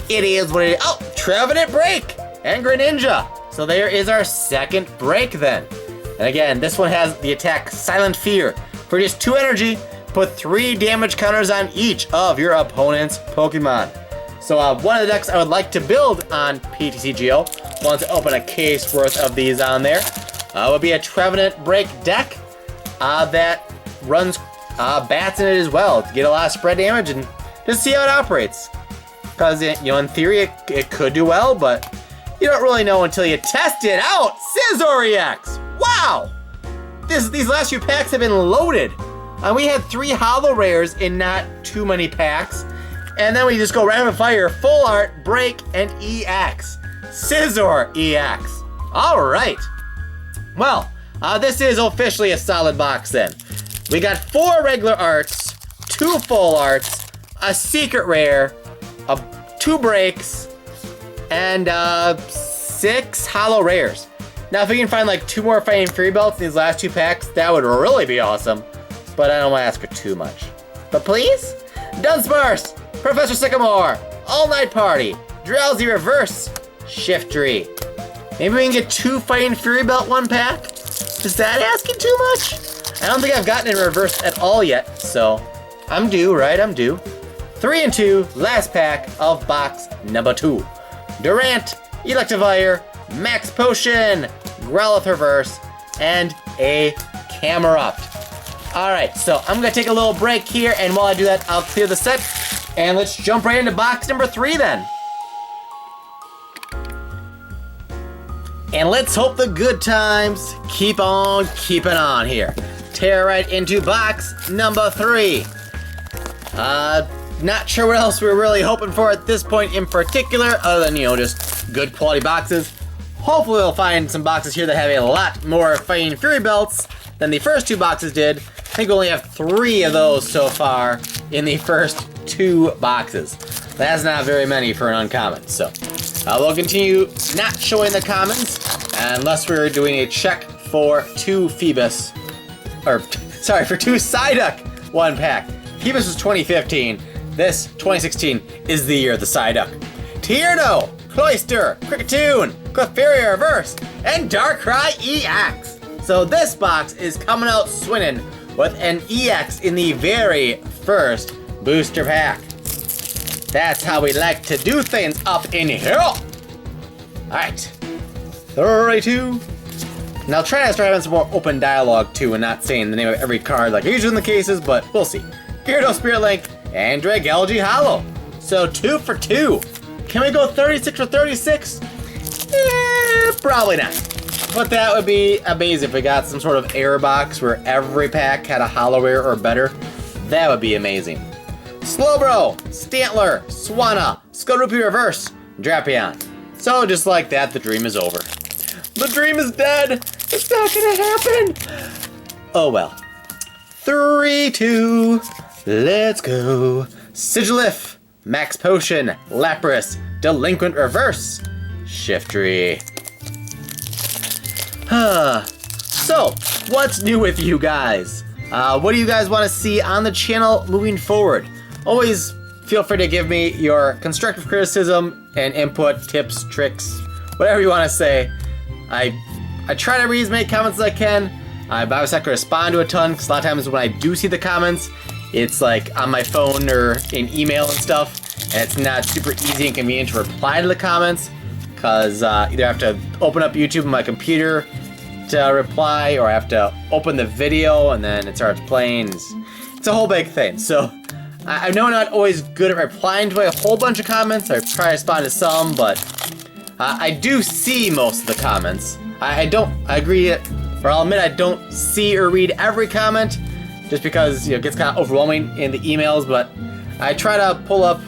it is what it is. Oh, Trevenant Break and Greninja. So there is our second break then. And again, this one has the attack Silent Fear. For just 2 energy, put 3 damage counters on each of your opponent's Pokemon. So one of the decks I would like to build on PTCGO, want to open a case worth of these on there, would be a Trevenant Break deck that runs bats in it as well to get a lot of spread damage and just see how it operates. Because, in theory, it could do well, but you don't really know until you test it out. Scizor EX! Wow! These last few packs have been loaded. We had 3 holo rares in not too many packs. And then we just go rapid fire, full art, break, and EX. Scizor EX. Alright. Well, this is officially a solid box then. We got 4 regular arts, 2 full arts, a secret rare, 2 breaks, and 6 holo rares. Now if we can find like 2 more Fighting Fury Belts in these last 2 packs, that would really be awesome. But I don't want to ask for too much. But please? Dunsparce, Professor Sycamore, All Night Party, Drowsy Reverse, Shiftry. Maybe we can get 2 Fighting Fury Belt 1 pack? Just Is that asking too much? I don't think I've gotten it reversed at all yet, so I'm due, right? I'm due. 3 and 2, last pack of box number 2. Durant, Electivire, Max Potion, Growlithe Reverse, and a Camerupt. Alright, so I'm gonna take a little break here, and while I do that, I'll clear the set, and let's jump right into box number 3 then. And let's hope the good times keep on keeping on here. Tear right into box number 3. Not sure what else we're really hoping for at this point in particular, other than, just good quality boxes. Hopefully we'll find some boxes here that have a lot more Fighting Fury belts than the first 2 boxes did. I think we only have 3 of those so far in the first 2 boxes. That's not very many for an uncommon, so we'll continue not showing the commons unless we're doing a check for 2 Phoebus, for 2 Psyduck 1 pack. Phoebus was 2015. This, 2016, is the year of the Psyduck. Tierno, Cloyster, Kricketune, Clefairy Reverse, and Darkrai EX. So this box is coming out swinging with an EX in the very first booster pack. That's how we like to do things up in here. Alright, 32. Now try to start having some more open dialogue too and not saying the name of every card like I usually in the cases, but we'll see. Gyarados Spirit Link, and Dragalge Holo. So 2 for 2. Can we go 36 for 36? Probably not. But that would be amazing if we got some sort of error box where every pack had a holo rare or better. That would be amazing. Slowbro, Stantler, Swanna, Skorupi Reverse, Drapion. So just like that, the dream is over. The dream is dead. It's not gonna happen. Oh well. 3-2. Let's go. Sigilyph, Max Potion, Lapras, Delinquent Reverse, Shiftry. So, what's new with you guys? What do you guys want to see on the channel moving forward? Always feel free to give me your constructive criticism and input, tips, tricks, whatever you want to say. I try to read as many comments as I can. I obviously have to respond to a ton, because a lot of times when I do see the comments, it's like on my phone or in email and stuff, and it's not super easy and convenient to reply to the comments, because either I have to open up YouTube on my computer to reply, or I have to open the video and then it starts playing. It's a whole big thing. So I know I'm not always good at replying to a whole bunch of comments. I try to respond to some, but I do see most of the comments. I agree, or I'll admit I don't see or read every comment, just because it gets kind of overwhelming in the emails, but I try to pull up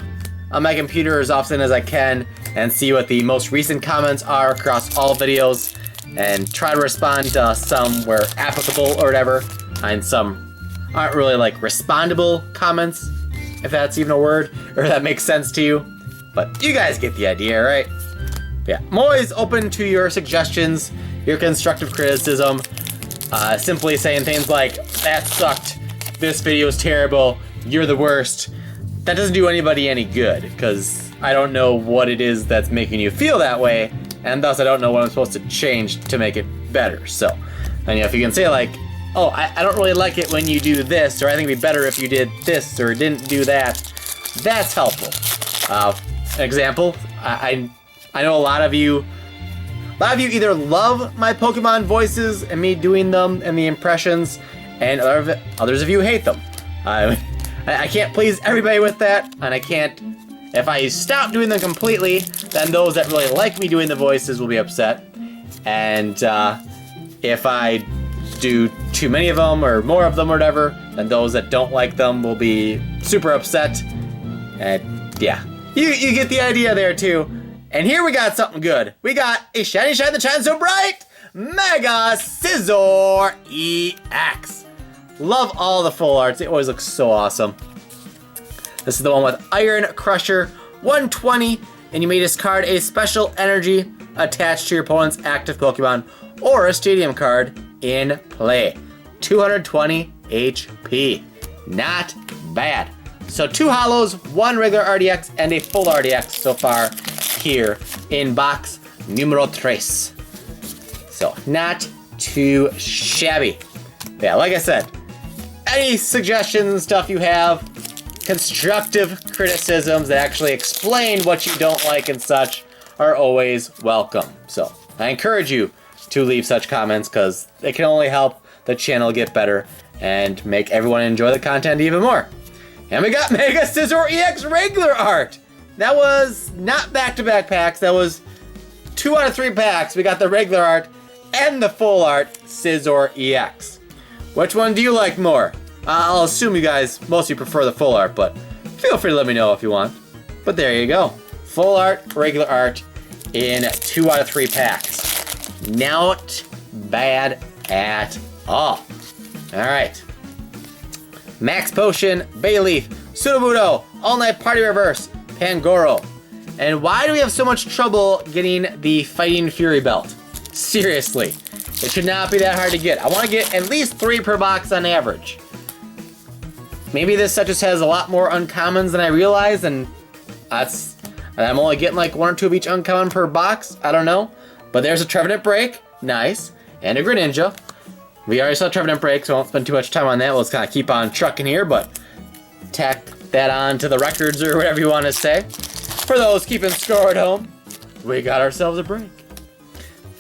on my computer as often as I can and see what the most recent comments are across all videos, and try to respond to some where applicable or whatever, and some aren't really like respondable comments, if that's even a word, or if that makes sense to you. But you guys get the idea, right? Yeah, I'm always open to your suggestions, your constructive criticism, simply saying things like, that sucked, this video is terrible, you're the worst. That doesn't do anybody any good, because I don't know what it is that's making you feel that way, and thus I don't know what I'm supposed to change to make it better. So, and if you can say like, oh, I don't really like it when you do this, or I think it'd be better if you did this, or didn't do that, that's helpful. An example, I know a lot of you either love my Pokemon voices and me doing them and the impressions, and others of you hate them. I can't please everybody with that, and I can't. If I stop doing them completely, then those that really like me doing the voices will be upset. And if I do too many of them or more of them or whatever, then those that don't like them will be super upset. And yeah, you get the idea there too. And here we got something good. We got a Shiny Shine that shines so bright, Mega Scizor EX. Love all the full arts. It always looks so awesome. This is the one with Iron Crusher, 120, and you may discard a special energy attached to your opponent's active Pokemon or a stadium card in play. 220 HP. Not bad. So 2 holos, 1 regular RDX, and a full RDX so far here in box numero 3. So not too shabby. Yeah, like I said, any suggestions and stuff you have, constructive criticisms that actually explain what you don't like and such are always welcome. So I encourage you to leave such comments because it can only help the channel get better and make everyone enjoy the content even more. And we got Mega Scizor EX regular art. That was not back-to-back packs. That was 2 out of 3 packs. We got the regular art and the full art Scizor EX. Which one do you like more? I'll assume you guys mostly prefer the full art, but feel free to let me know if you want. But there you go. Full art, regular art in 2 out of 3 packs. Not bad at all. Alright. Max Potion, Bayleaf, Sudowoodo, All Night Party Reverse, Pangoro. And why do we have so much trouble getting the Fighting Fury belt? Seriously, it should not be that hard to get. I want to get at least 3 per box on average. Maybe this set just has a lot more uncommons than I realized, and I'm only getting like 1 or 2 of each uncommon per box. I don't know. But there's a Trevenant Break, nice, and a Greninja. We already saw Trevenant Break, so I won't spend too much time on that. We'll just kind of keep on trucking here, but tack that on to the records or whatever you want to say. For those keeping score at home, we got ourselves a break.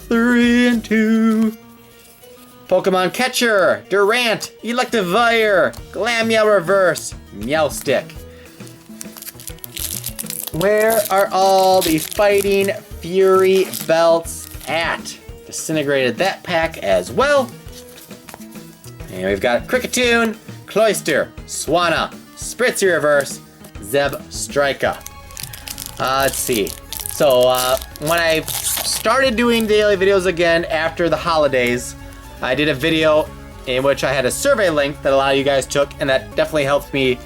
3 and 2. Pokemon Catcher, Durant, Electivire, Glameow Reverse, Meowstic. Where are all the Fighting Fury belts at? Disintegrated that pack as well. And we've got Kricketune, Cloyster, Swanna, Spritzee Reverse, Zebstrika. Let's see. So when I started doing daily videos again after the holidays, I did a video in which I had a survey link that a lot of you guys took, and that definitely helped me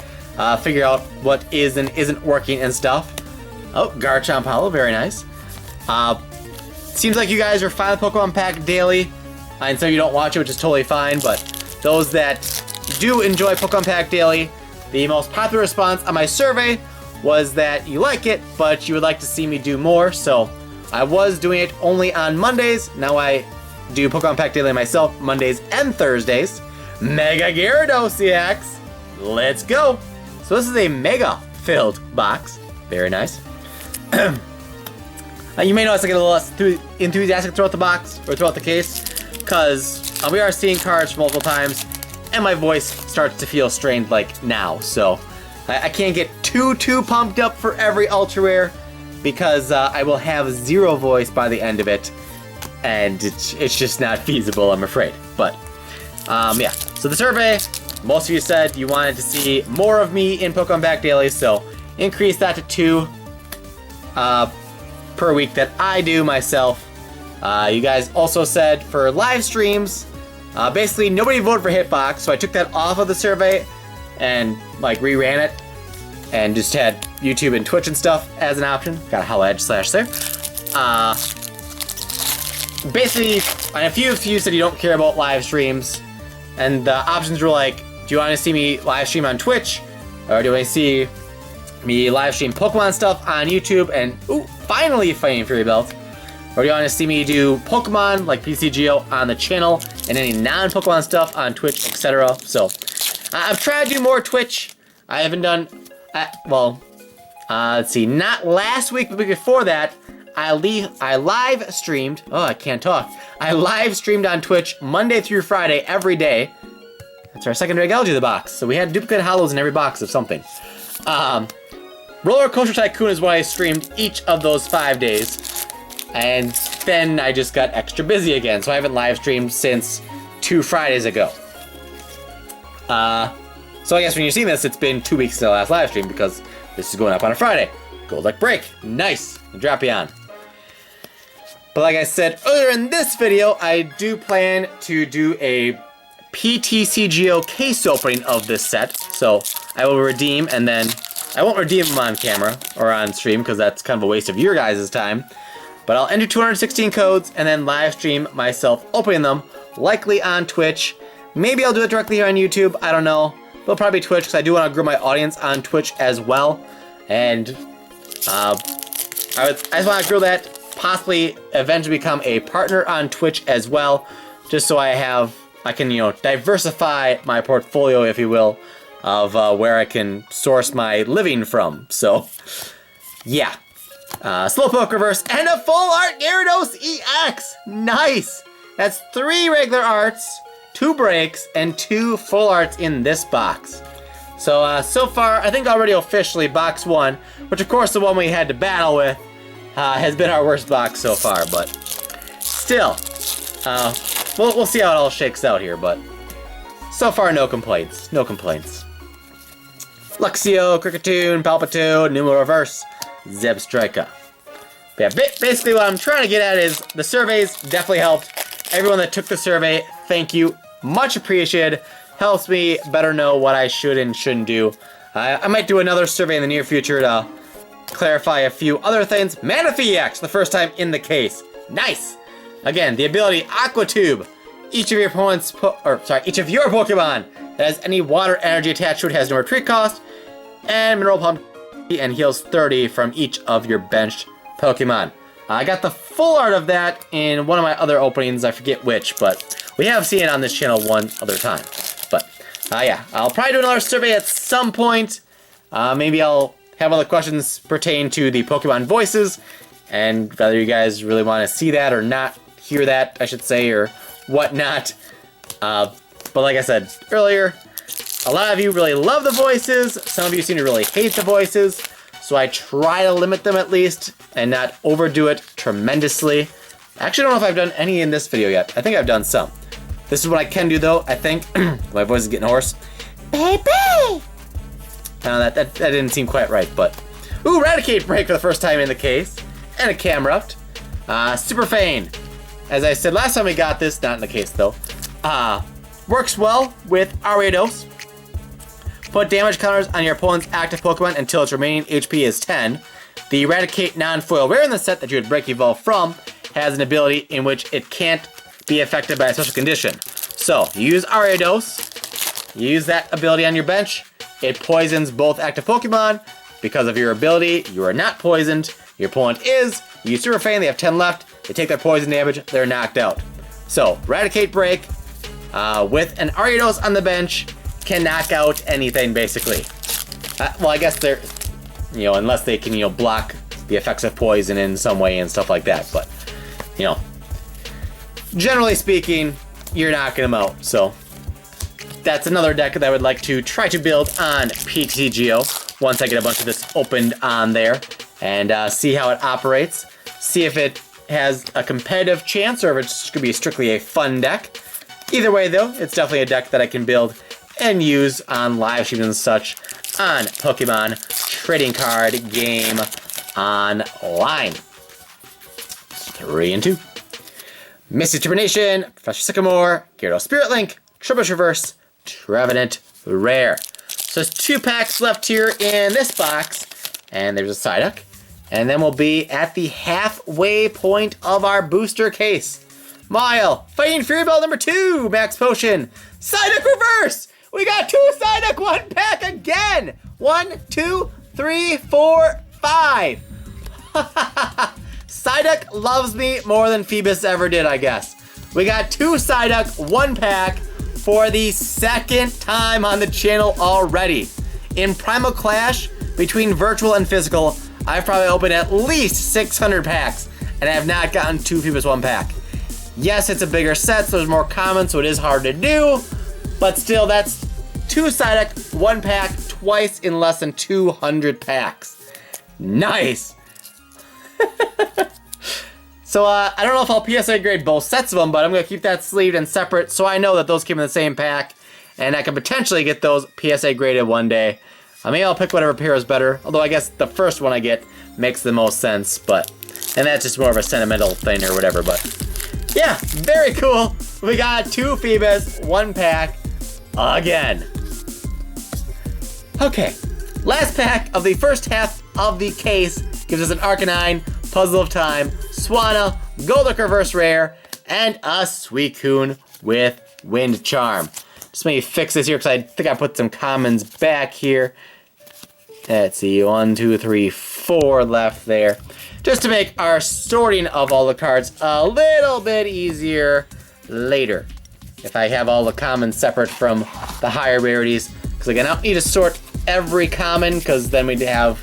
figure out what is and isn't working and stuff. Oh, Garchomp Holo, very nice. Seems like you guys are fine with Pokemon Pack Daily, and so you don't watch it, which is totally fine, but those that do enjoy Pokemon Pack Daily, the most popular response on my survey was that you like it, but you would like to see me do more, so I was doing it only on Mondays. Now I do Pokemon Pack Daily myself, Mondays and Thursdays. Mega Gyarados EX, let's go. So this is a mega filled box, very nice. You may notice I get a little less enthusiastic throughout the box, or throughout the case, because we are seeing cards multiple times, and my voice starts to feel strained like now, so I can't get too pumped up for every Ultra Rare, because I will have 0 voice by the end of it, and it's just not feasible, I'm afraid. But, yeah. So the survey, most of you said you wanted to see more of me in Pokemon Pack Daily, so increase that to 2 per week that I do myself. You guys also said for live streams, basically nobody voted for Hitbox, so I took that off of the survey and like reran it and just had YouTube and Twitch and stuff as an option. Got a Hollow Edge / there. Basically, a few of you said you don't care about live streams, and the options were like, do you want to see me live stream on Twitch, or do you want to see me live stream Pokemon stuff on YouTube, and ooh, finally Fighting Fury belt, or do you want to see me do Pokemon like PCGO on the channel and any non-Pokemon stuff on Twitch, etc. So I've tried to do more Twitch. I haven't done let's see, not last week, but the week before that, I live streamed. Oh, I can't talk. I live streamed on Twitch Monday through Friday every day. That's our secondary Galgy of the box. So we had duplicate hollows in every box of something. Roller Coaster Tycoon is what I streamed each of those 5 days. And then I just got extra busy again. So I haven't live streamed since 2 Fridays ago. So I guess when you see this, it's been 2 weeks since the last live stream because this is going up on a Friday. Golduck Break, nice, Drapion. But like I said earlier in this video, I do plan to do a PTCGO case opening of this set. So I will redeem, and then I won't redeem them on camera or on stream because that's kind of a waste of your guys' time. But I'll enter 216 codes and then live stream myself opening them, likely on Twitch. Maybe I'll do it directly here on YouTube, I don't know. But it'll probably be Twitch because I do want to grow my audience on Twitch as well. And I just want to grow that, possibly eventually become a partner on Twitch as well, just so I can, you know, diversify my portfolio, if you will, of where I can source my living from. So, yeah. Slowpoke Reverse and a full art Gyarados EX! Nice! That's 3 regular arts, 2 breaks, and 2 full arts in this box. So, so far, I think already officially box 1, which of course the one we had to battle with, has been our worst box so far, but still, we'll see how it all shakes out here, but so far no complaints, no complaints. Luxio, Kricketune, Palpitoad, Numero Reverse, Zebstrika. Yeah, basically what I'm trying to get at is the surveys definitely helped. Everyone that took the survey, thank you. Much appreciated. Helps me better know what I should and shouldn't do. I might do another survey in the near future to clarify a few other things. Manaphy EX, the first time in the case. Nice! Again, the ability Aqua Tube. Each of your Pokemon that has any water energy attached to it has no retreat cost, and Mineral Pump, and heals 30 from each of your benched Pokemon. I got the full art of that in one of my other openings, I forget which, but we have seen it on this channel one other time. But, yeah, I'll probably do another survey at some point. Maybe I'll have other questions pertain to the Pokemon voices, and whether you guys really want to see that or not, hear that, I should say, or whatnot. But like I said earlier, a lot of you really love the voices. Some of you seem to really hate the voices. So I try to limit them at least and not overdo it tremendously. I actually don't know if I've done any in this video yet. I think I've done some. This is what I can do though, I think. My voice is getting hoarse. Baby! That didn't seem quite right, but... Ooh, Eradicate Break for the first time in the case. And a Camerupt. Super Feign. As I said last time we got this, not in the case though. Works well with Ariados. Put damage counters on your opponent's active Pokemon until its remaining HP is 10. The Eradicate non-foil rare in the set that you would Break Evolve from has an ability in which it can't be affected by a special condition. So, you use Ariados, you use that ability on your bench, it poisons both active Pokemon. Because of your ability, you are not poisoned, your opponent is, you use Super Feign, they have 10 left, they take their poison damage, they're knocked out. So, Eradicate Break, with an Ariados on the bench, can knock out anything, basically. Well, I guess they're, you know, unless they can, you know, block the effects of poison in some way and stuff like that. But, you know, generally speaking, you're knocking them out. So, that's another deck that I would like to try to build on PTGO once I get a bunch of this opened on there and see how it operates. See if it has a competitive chance or if it's going to be strictly a fun deck. Either way, though, it's definitely a deck that I can build and use on live streams and such on Pokemon Trading Card Game Online. 3 and 2. Misty Termination, Professor Sycamore, Gyarados Spirit Link, Trubbish Reverse, Trevenant Rare. So there's 2 packs left here in this box, and there's a Psyduck. And then we'll be at the halfway point of our booster case. Mile, Fighting Fury Bell number 2, Max Potion, Psyduck Reverse! We got 2 Psyduck 1 pack again! 1, 2, 3, 4, 5. Psyduck loves me more than Phoebus ever did, I guess. We got 2 Psyduck 1 pack for the second time on the channel already. In Primal Clash, between virtual and physical, I've probably opened at least 600 packs, and I have not gotten 2 Phoebus 1 pack. Yes, it's a bigger set, so there's more common, so it is hard to do, but still, that's 2 Psyduck 1 pack twice in less than 200 packs. Nice! So, I don't know if I'll PSA grade both sets of them, but I'm going to keep that sleeved and separate so I know that those came in the same pack, and I can potentially get those PSA graded one day. Maybe I'll pick whatever pair is better, although I guess the first one I get makes the most sense, and that's just more of a sentimental thing or whatever, but yeah, very cool. We got 2 Phoebus, 1 pack, again. Okay, last pack of the first half of the case gives us an Arcanine, Puzzle of Time, Swanna, Golduck Reverse Rare, and a Suicune with Wind Charm. Just maybe fix this here because I think I put some commons back here. Let's see, 1, 2, 3, 4 left there. Just to make our sorting of all the cards a little bit easier. later. If I have all the commons separate from the higher rarities. Because again, I don't need to sort every common, because then we'd have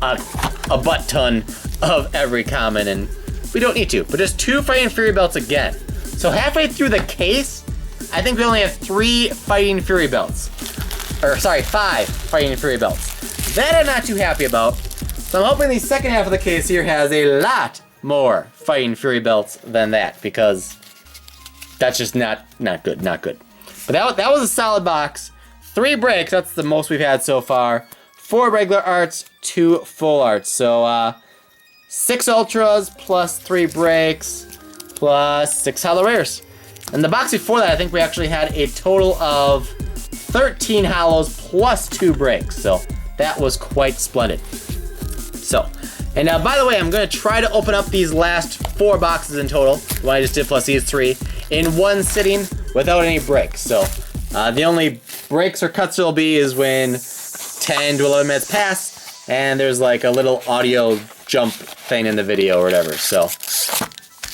a butt ton of every common, and we don't need to. But just 2 Fighting Fury Belts again. So halfway through the case, I think we only have 3 Fighting Fury Belts. Or sorry, 5 Fighting Fury Belts. That I'm not too happy about. So I'm hoping the second half of the case here has a lot more Fighting Fury Belts than that, because that's just not good, not good. But that was a solid box. 3 breaks, that's the most we've had so far. 4 regular arts, 2 full arts. So 6 ultras plus 3 breaks plus 6 holo rares. And the box before that, I think we actually had a total of 13 holos plus 2 breaks. So that was quite splendid. So, and now by the way, I'm gonna try to open up these last 4 boxes in total, the one I just did plus these 3, in one sitting without any breaks. So the only breaks or cuts there'll be is when 10 to 11 minutes pass and there's like a little audio jump thing in the video or whatever. So,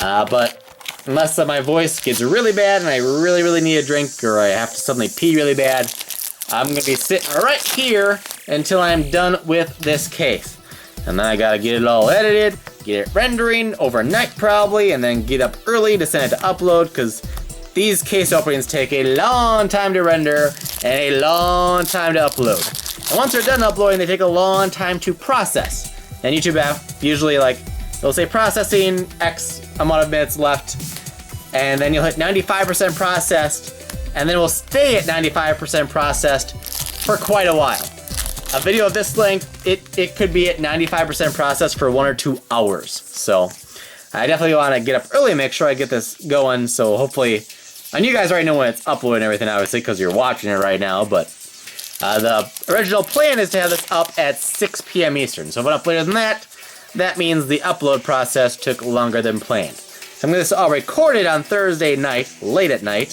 but unless my voice gets really bad and I really need a drink, or I have to suddenly pee really bad, I'm gonna be sitting right here until I'm done with this case. And then I gotta get it all edited, get it rendering overnight probably, and then get up early to send it to upload, because these case openings take a long time to render and a long time to upload. And once they're done uploading, they take a long time to process. And YouTube app usually, like, it'll say processing X amount of minutes left, and then you'll hit 95% processed, and then it will stay at 95% processed for quite a while. A video of this length, it could be at 95% processed for 1 or 2 hours. So I definitely want to get up early and make sure I get this going. So hopefully, and you guys already know when it's uploaded and everything, obviously, because you're watching it right now. But the original plan is to have this up at 6 p.m. Eastern. So if I'm up later than that, that means the upload process took longer than planned. So I'm going to all record it on Thursday night, late at night.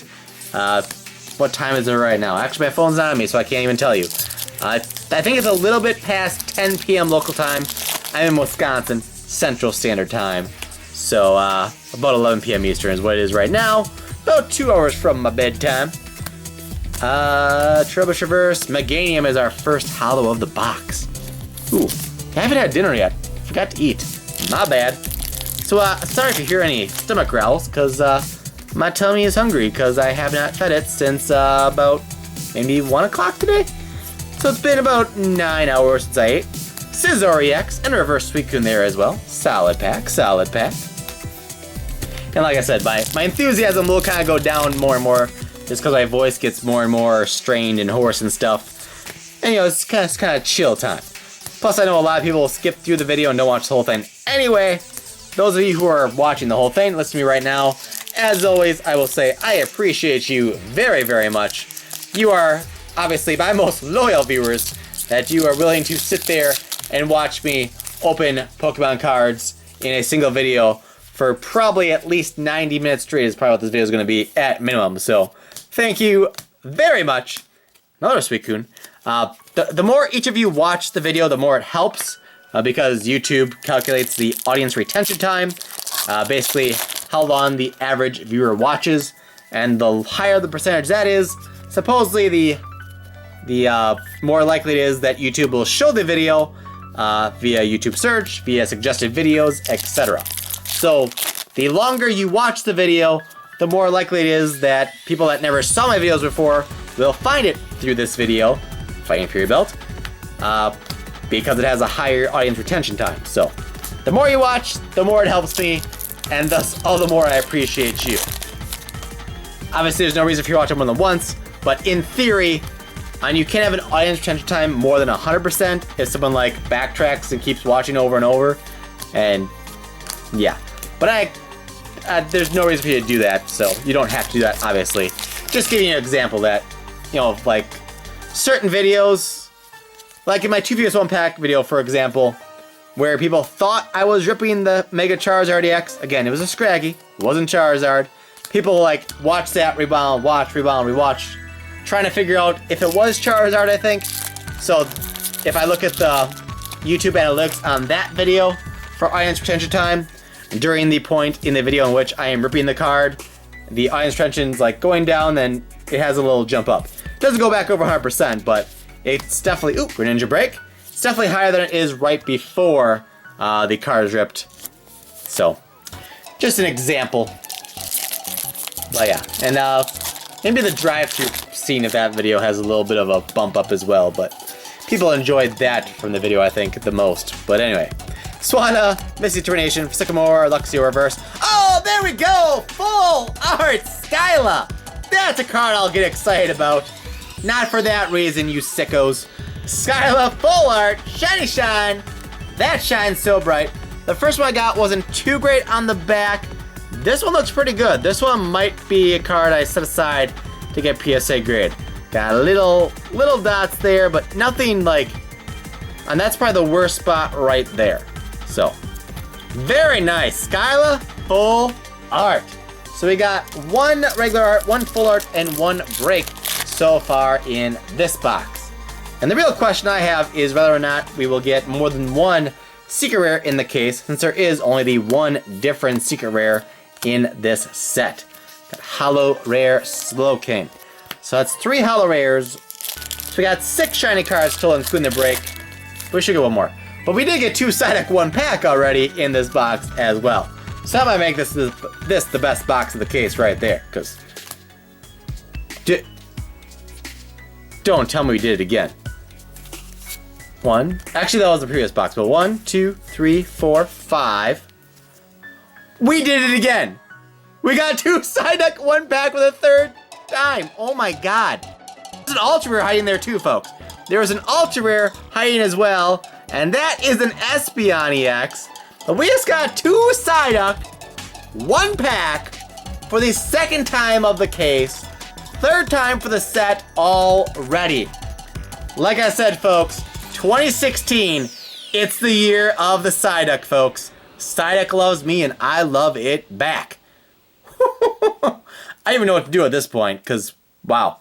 What time is it right now? Actually, my phone's not on me, so I can't even tell you. I think it's a little bit past 10 p.m. local time. I'm in Wisconsin, Central Standard Time. So about 11 p.m. Eastern is what it is right now. About 2 hours from my bedtime. Trebuchet Reverse. Meganium is our first holo of the box. Ooh, I haven't had dinner yet. Forgot to eat. My bad. So sorry if you hear any stomach growls, because my tummy is hungry, because I have not fed it since about maybe 1 o'clock today. So it's been about 9 hours since I ate. Scizor EX and Reverse Suicune there as well. Solid pack, solid pack. And like I said, my enthusiasm will kind of go down more and more just because my voice gets more and more strained and hoarse and stuff. And you know, it's kind of chill time. Plus I know a lot of people will skip through the video and don't watch the whole thing anyway. Those of you who are watching the whole thing, listen to me right now. As always, I will say I appreciate you very much. You are obviously my most loyal viewers, that you are willing to sit there and watch me open Pokemon cards in a single video for probably at least 90 minutes straight is probably what this video is going to be at minimum. So thank you very much. Another Suicune. The more each of you watch the video, the more it helps, because YouTube calculates the audience retention time, basically how long the average viewer watches, and the higher the percentage that is, supposedly the more likely it is that YouTube will show the video via YouTube search, via suggested videos, etc. So the longer you watch the video, the more likely it is that people that never saw my videos before will find it through this video, Fighting Fury Belt, because it has a higher audience retention time. So the more you watch, the more it helps me, and thus all the more I appreciate you. Obviously there's no reason for you to watch it more than once, but in theory, and you can't have an audience retention time more than 100% if someone like backtracks and keeps watching over and over, and yeah. But there's no reason for you to do that, so you don't have to do that, obviously. Just giving you an example that, you know, like certain videos, like in my 2 vs 1 pack video, for example, where people thought I was ripping the Mega Charizard EX. Again, it was a Scraggy, it wasn't Charizard. People like watch that, rebound, watch, rewatch, trying to figure out if it was Charizard, I think. So if I look at the YouTube analytics on that video for audience retention time, during the point in the video in which I am ripping the card, the audience retention's like going down, then it has a little jump up. It doesn't go back over 100%, but it's definitely, ooh, Greninja Break. It's definitely higher than it is right before the card is ripped. So, just an example. But yeah, and maybe the drive-thru scene of that video has a little bit of a bump up as well, but people enjoyed that from the video, I think, the most. But anyway, Swanna, Misty Termination, Sycamore, Luxio Reverse. Oh, there we go! Full art Skyla! That's a card I'll get excited about. Not for that reason, you sickos. Skyla, full art, shiny shine. That shines so bright. The first one I got wasn't too great on the back. This one looks pretty good. This one might be a card I set aside to get PSA grade. Got little dots there, but nothing like, and that's probably the worst spot right there. So, very nice. Skyla, full art. So we got one regular art, one full art, and one break so far in this box. And the real question I have is whether or not we will get more than one secret rare in the case, since there is only the one different secret rare in this set. Got holo rare Slowking. So that's 3 holo rares. So we got 6 shiny cards total, including the break. We should get one more. But we did get 2 Psyduck 1-pack already in this box as well. So that might make this the best box of the case right there. Because don't tell me we did it again. Actually, that was the previous box. But 1, 2, 3, 4, 5. We did it again. We got 2 Psyduck 1-pack with a 3rd time. Oh my god. There's an ultra rare hiding there too, folks. There's an ultra rare hiding as well, and that is an Espeon EX. But we just got 2 Psyduck 1-pack for the 2nd time of the case, 3rd time for the set already. Like I said, folks, 2016, it's the year of the Psyduck, folks. Psyduck loves me and I love it back. I don't even know what to do at this point, because, wow.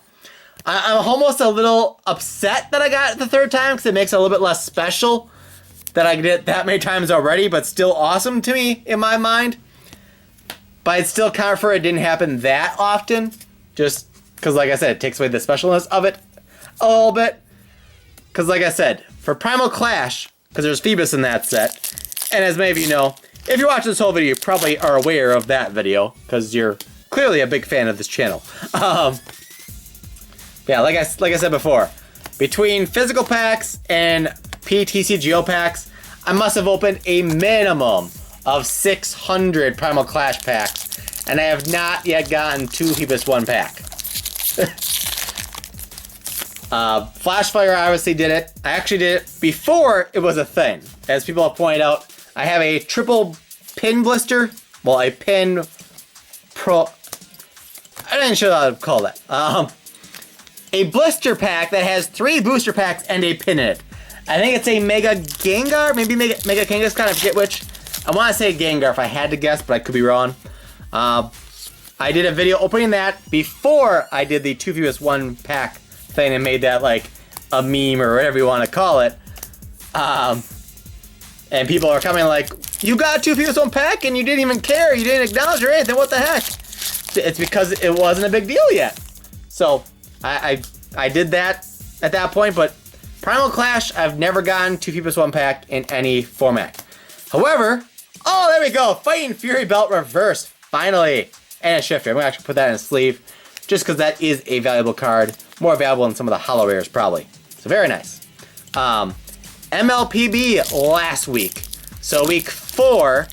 I'm almost a little upset that I got it the 3rd time, because it makes it a little bit less special that I did it that many times already, but still awesome to me in my mind. But I'd still counter for it didn't happen that often, just because, like I said, it takes away the specialness of it a little bit. Because, like I said, for Primal Clash, because there's Phoebus in that set, and as many of you know, if you're watching this whole video, you probably are aware of that video, because you're clearly a big fan of this channel. Yeah, like I said before, between physical packs and PTCGO packs, I must have opened a minimum of 600 Primal Clash packs, and I have not yet gotten 2 Phoebus 1-pack. Flashfire obviously did it. I actually did it before it was a thing. As people have pointed out, I have a triple pin blister. Well, a pin pro... I didn't show how to call that. A blister pack that has 3 booster packs and a pin in it. I think it's a Mega Gengar, maybe Mega Kangaskhan, I forget which. I want to say Gengar if I had to guess, but I could be wrong. I did a video opening that before I did the 2 Phoebus 1-pack thing and made that like a meme or whatever you want to call it. And people are coming like, you got 2 Phoebus 1-pack and you didn't even care, you didn't acknowledge or anything, what the heck? It's because it wasn't a big deal yet. So, I did that at that point, but Primal Clash, I've never gotten 2 Phoebus 1-pack in any format. However, oh, there we go, Fighting Fury Belt Reverse, finally. And a Shifter, I'm gonna actually put that in a sleeve, just because that is a valuable card, more valuable than some of the holo rares probably. So very nice. MLPB last week. So week 4,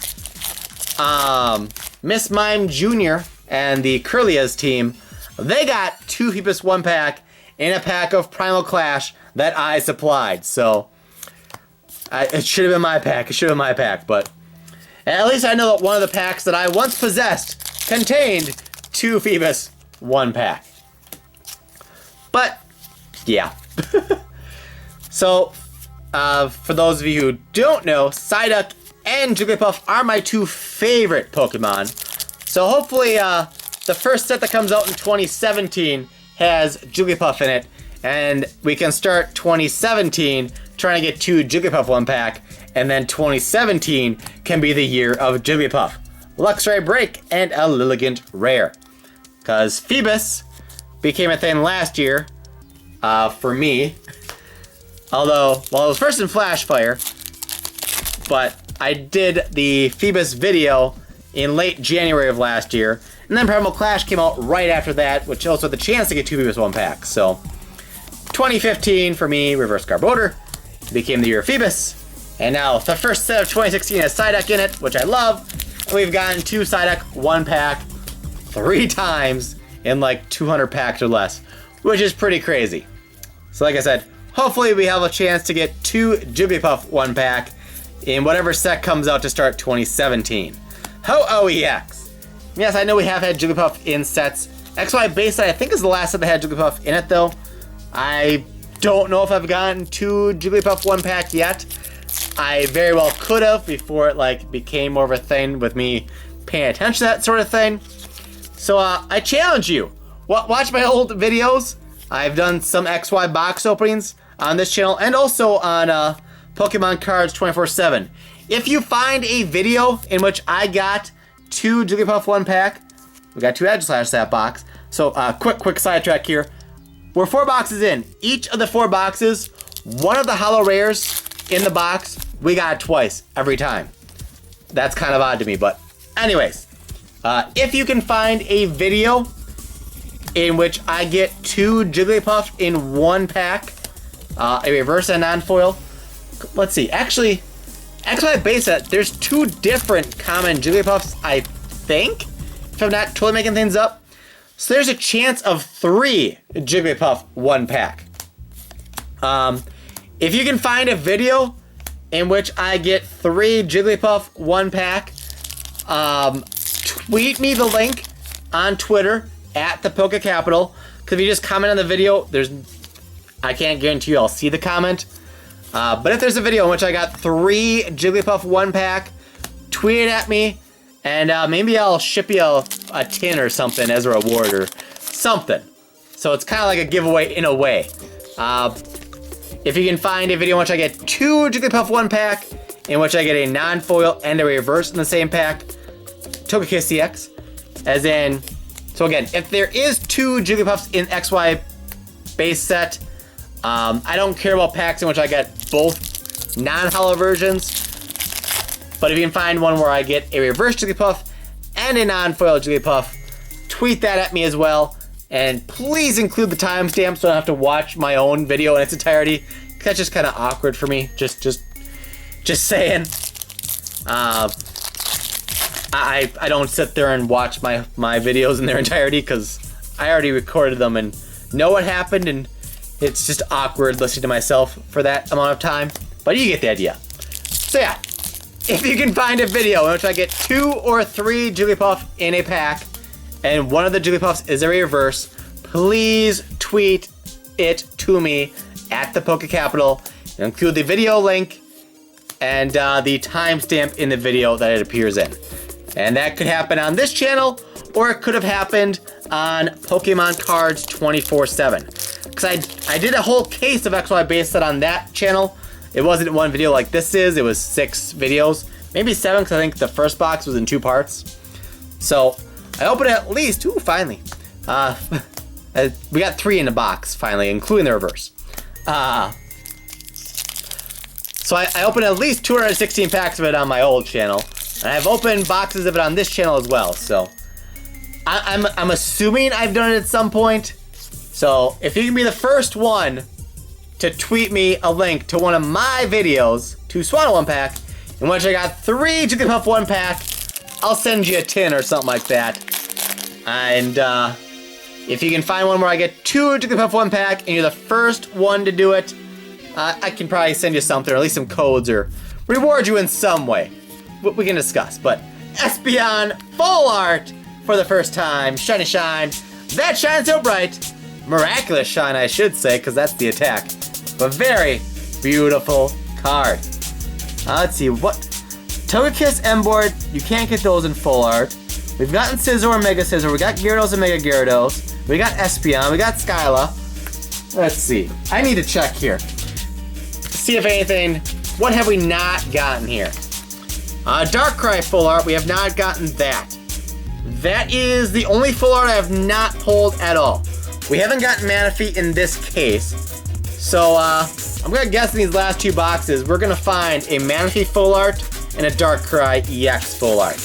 Miss Mime Jr. and the Curlias team, they got 2 Phoebus 1-pack in a pack of Primal Clash that I supplied. So it should have been my pack. It should have been my pack, but at least I know that one of the packs that I once possessed contained 2 Phoebus 1-pack. But yeah. So for those of you who don't know, Psyduck and Jigglypuff are my 2 favorite Pokemon. So hopefully the first set that comes out in 2017 has Jigglypuff in it, and we can start 2017 trying to get 2 Jigglypuff 1-pack, and then 2017 can be the year of Jigglypuff. Luxray Break and a Lilligant Rare. because Phoebus became a thing last year for me. Although, well, it was first in Flashfire, but I did the Phoebus video in late January of last year, and then Primal Clash came out right after that, which also had the chance to get 2 Phoebus 1 packs. So 2015 for me, Reverse Card Order, became the year of Phoebus, and now the first set of 2016 has Psyduck in it, which I love, and we've gotten 2 Psyduck 1 pack 3 times in like 200 packs or less, which is pretty crazy. So like I said, hopefully we have a chance to get 2 Jigglypuff 1 pack in whatever set comes out to start 2017. Ho-Oh-EX. Yes, I know we have had Jigglypuff in sets. XY base set I think is the last set that had Jigglypuff in it though. I don't know if I've gotten 2 Jigglypuff 1 pack yet. I very well could have before it like became more of a thing with me paying attention to that sort of thing. So I challenge you. Watch my old videos. I've done some XY box openings on this channel and also on Pokemon Cards 24/7. If you find a video in which I got 2 Jigglypuff 1 pack, we got 2 Aegislash that box. So quick sidetrack here. We're 4 boxes in. Each of the 4 boxes, one of the holo rares in the box, we got it twice every time. That's kind of odd to me, but anyways. If you can find a video in which I get 2 Jigglypuff in 1 pack, a reverse and non-foil. Let's see, actually, XY base set, there's 2 different common Jigglypuffs, I think, if I'm not totally making things up. So there's a chance of 3 Jigglypuff 1 pack. If you can find a video in which I get 3 Jigglypuff 1 pack, tweet me the link on Twitter at the Poke Capital. Because if you just comment on the video, I can't guarantee you I'll see the comment. But if there's a video in which I got 3 Jigglypuff 1 pack, tweet it at me, and maybe I'll ship you a tin or something as a reward or something. So it's kind of like a giveaway in a way. If you can find a video in which I get 2 Jigglypuff 1 pack, in which I get a non-foil and a reverse in the same pack, Togekiss CX, as in, so again, if there is 2 Jigglypuffs in XY base set, I don't care about packs in which I get both non-holo versions, but if you can find one where I get a reverse Jigglypuff and a non-foil Jigglypuff, tweet that at me as well, and please include the timestamp so I don't have to watch my own video in its entirety, because that's just kind of awkward for me, just saying. I don't sit there and watch my videos in their entirety because I already recorded them and know what happened, and it's just awkward listening to myself for that amount of time, but you get the idea. So yeah, if you can find a video in which I get 2 or 3 Jigglypuff in a pack, and one of the Jigglypuffs is a reverse, please tweet it to me at the Poke Capital and include the video link and the timestamp in the video that it appears in. And that could happen on this channel, or it could have happened on Pokemon Cards 24/7. Because I did a whole case of XY base set on that channel. It wasn't one video like this is, it was 6 videos. Maybe 7, because I think the first box was in 2 parts. So I opened at least, ooh, finally. We got 3 in the box, finally, including the reverse. So I opened at least 216 packs of it on my old channel. And I've opened boxes of it on this channel as well, so I'm assuming I've done it at some point. So if you can be the first one to tweet me a link to one of my videos, to Swanna 1 pack, in which I got 3 Jigglypuff 1 pack, I'll send you a tin or something like that. And if you can find one where I get 2 Jigglypuff 1 pack and you're the first one to do it, I can probably send you something, or at least some codes, or reward you in some way. We can discuss, but Espeon full art for the first time. Shiny shine. That shines so bright. Miraculous shine, I should say, because that's the attack. But very beautiful card. Let's see, what? Togekiss M-Board, you can't get those in full art. We've gotten Scizor and Mega Scizor. We got Gyarados and Mega Gyarados. We got Espeon. We got Skyla. Let's see. I need to check here. See if anything. What have we not gotten here? Darkrai full art, we have not gotten that. that is the only full art I have not pulled at all. We haven't gotten Manaphy in this case. So, I'm gonna guess in these last 2 boxes, we're gonna find a Manaphy full art and a Darkrai EX full art.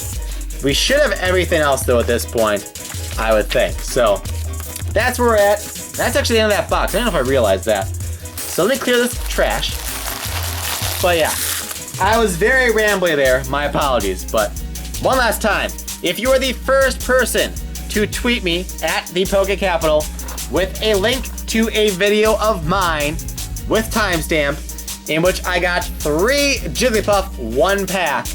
We should have everything else though at this point, I would think. So, that's where we're at. That's actually the end of that box. I don't know if I realized that. So let me clear this trash. But yeah, I was very rambly there. My apologies. But one last time, if you are the first person to tweet me at the Pokecapital with a link to a video of mine with timestamp in which I got 3 Jigglypuff 1 pack,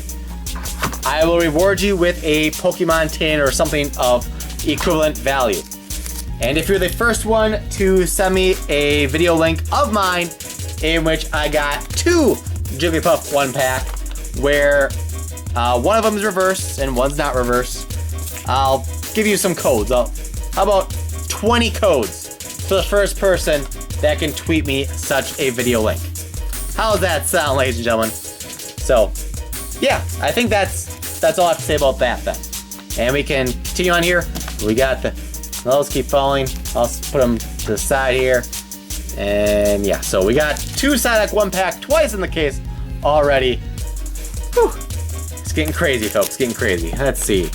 I will reward you with a Pokemon tin or something of equivalent value. And if you're the first one to send me a video link of mine in which I got 2 Jigglypuff 1 pack, where one of them is reverse and one's not reverse, I'll give you some codes. How about 20 codes for the first person that can tweet me such a video link? How's that sound, ladies and gentlemen? So, yeah, I think that's all I have to say about that then. And we can continue on here. We got those keep falling. I'll put them to the side here. And yeah, so we got 2 Psyduck 1 pack twice in the case already. Whew. It's getting crazy, folks, getting crazy. Let's see.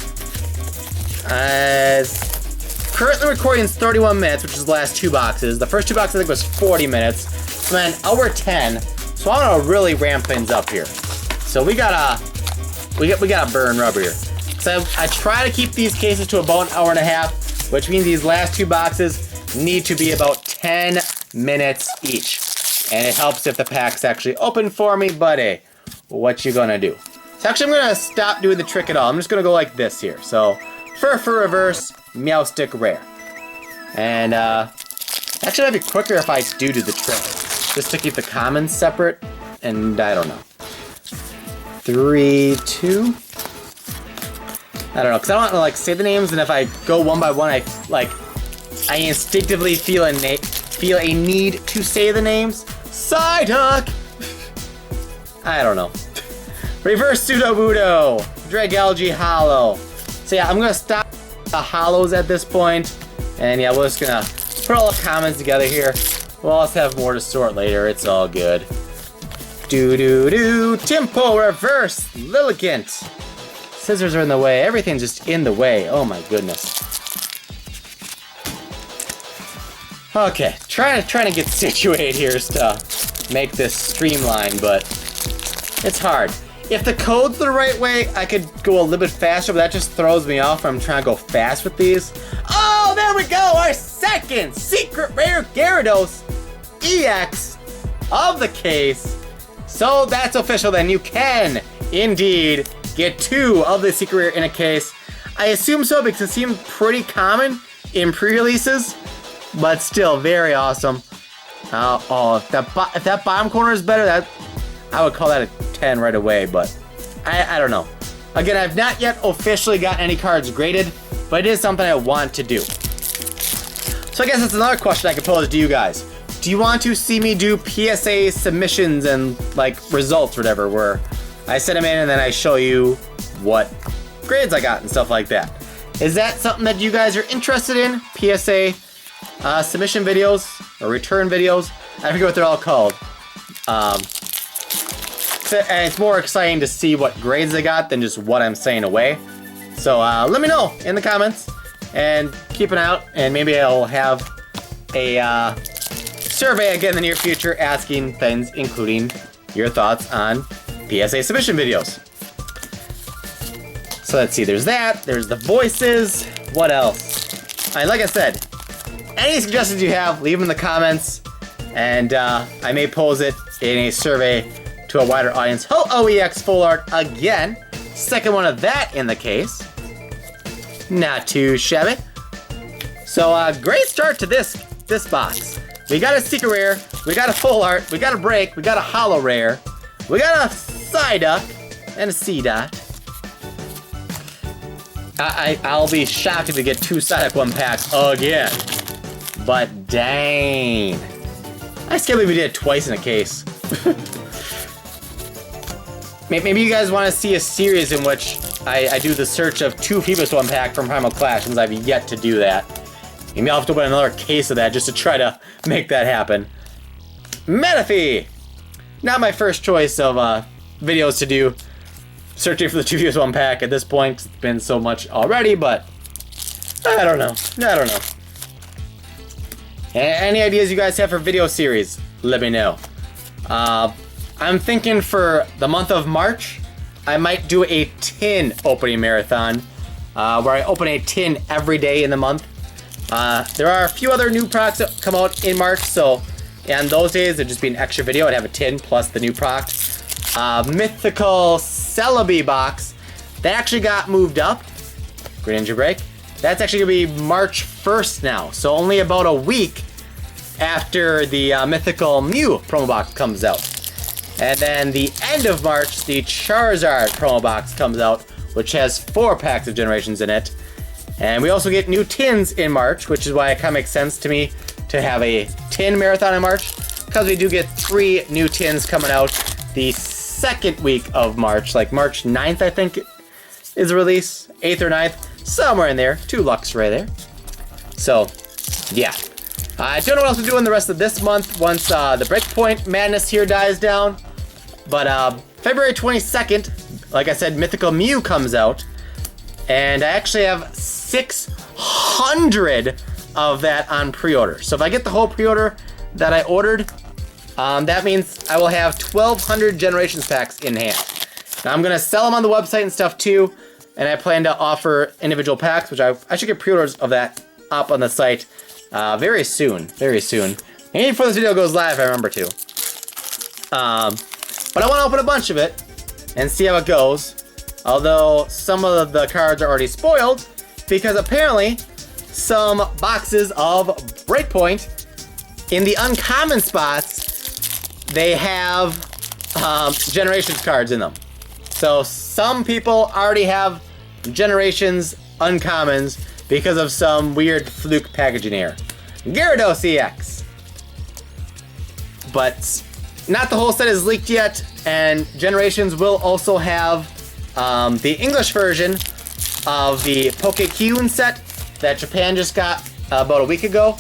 Currently recording is 31 minutes, which is the last 2 boxes. The first 2 boxes I think was 40 minutes. And then hour 10. So I'm gonna really ramp things up here. So we gotta burn rubber here. So I try to keep these cases to about an hour and a half, which means these last 2 boxes need to be about 10 minutes each. And it helps if the pack's actually open for me, but hey, what you gonna do? So actually I'm gonna stop doing the trick at all. I'm just gonna go like this here. So Fur reverse, Meowstic rare. And actually that'd be quicker if I do the trick. Just to keep the commons separate, and I don't know. 3, 2. I don't know, because I don't want to like say the names, and if I go one by one, I instinctively feel a need to say the names. Psyduck! I don't know. Reverse Sudowoodo, Dragalge Holo. So yeah, I'm gonna stop the holos at this point, and yeah, we're just gonna put all the commons together here. We'll also have more to sort later. It's all good. Timpo reverse Lilligant. Scissors are in the way. Everything's just in the way. Oh my goodness. Okay, trying to get situated here is to make this streamlined, but it's hard. If the code's the right way, I could go a little bit faster, but that just throws me off when I'm trying to go fast with these. Oh, there we go! Our second secret rare Gyarados EX of the case. So that's official then. You can indeed get 2 of the secret rare in a case. I assume so because it seemed pretty common in pre-releases, but still very awesome. If that bottom corner is better, I would call that a 10 right away, but I don't know. Again, I've not yet officially got any cards graded, but it is something I want to do. So I guess that's another question I could pose to you guys. Do you want to see me do PSA submissions and like results or whatever, where I send them in and then I show you what grades I got and stuff like that? Is that something that you guys are interested in? PSA submission videos or return videos? I forget what they're all called. And it's more exciting to see what grades I got than just what I'm saying away. So let me know in the comments and keep an eye out, and maybe I'll have a survey again in the near future asking things, including your thoughts on PSA submission videos. So let's see, there's that, there's the voices, what else? Like I said, any suggestions you have, leave them in the comments, and I may pose it in a survey to a wider audience. OEX full art again, second one of that in the case. Not too shabby. So great start to this box. We got a secret rare, we got a full art, we got a break, we got a holo rare, we got a Psyduck, and a C-Dot. I'll be shocked if we get 2 Psyduck 1 packs again. But dang. I can't believe we did it twice in a case. Maybe you guys want to see a series in which I do the search of 2 Phoebus 1 pack from Primal Clash, since I've yet to do that. Maybe I'll have to open another case of that just to try to make that happen. Manaphy! Not my first choice of videos to do. Searching for the 2 Phoebus 1 pack at this point. It's been so much already, but I don't know. I don't know. Any ideas you guys have for video series? Let me know. I'm thinking for the month of March, I might do a tin opening marathon, where I open a tin every day in the month. There are a few other new products that come out in March, so on those days there'd just be an extra video. I'd have a tin plus the new product. Mythical Celebi box that actually got moved up. Green Ninja Break. That's actually gonna be March 1st now, so only about a week after the Mythical Mew promo box comes out. And then the end of March, the Charizard promo box comes out, which has 4 packs of generations in it. And we also get new tins in March, which is why it kind of makes sense to me to have a tin marathon in March, because we do get 3 new tins coming out the second week of March, like March 9th, I think is the release, 8th or 9th, somewhere in there, 2 Lux right there. So, yeah. I don't know what else we're doing the rest of this month once the Breakpoint madness here dies down. But February 22nd, like I said, Mythical Mew comes out. And I actually have 600 of that on pre-order. So if I get the whole pre-order that I ordered, that means I will have 1,200 Generations packs in hand. Now I'm going to sell them on the website and stuff too. And I plan to offer individual packs, which I should get pre-orders of that up on the site very soon. Very soon. Maybe before this video goes live, I remember to. But I want to open a bunch of it and see how it goes. Although some of the cards are already spoiled, because apparently some boxes of Breakpoint in the uncommon spots, they have Generations cards in them. So some people already have Generations uncommons because of some weird fluke packaging error. Gyarados EX. But not the whole set is leaked yet, and Generations will also have the English version of the Pokekyun set that Japan just got about a week ago.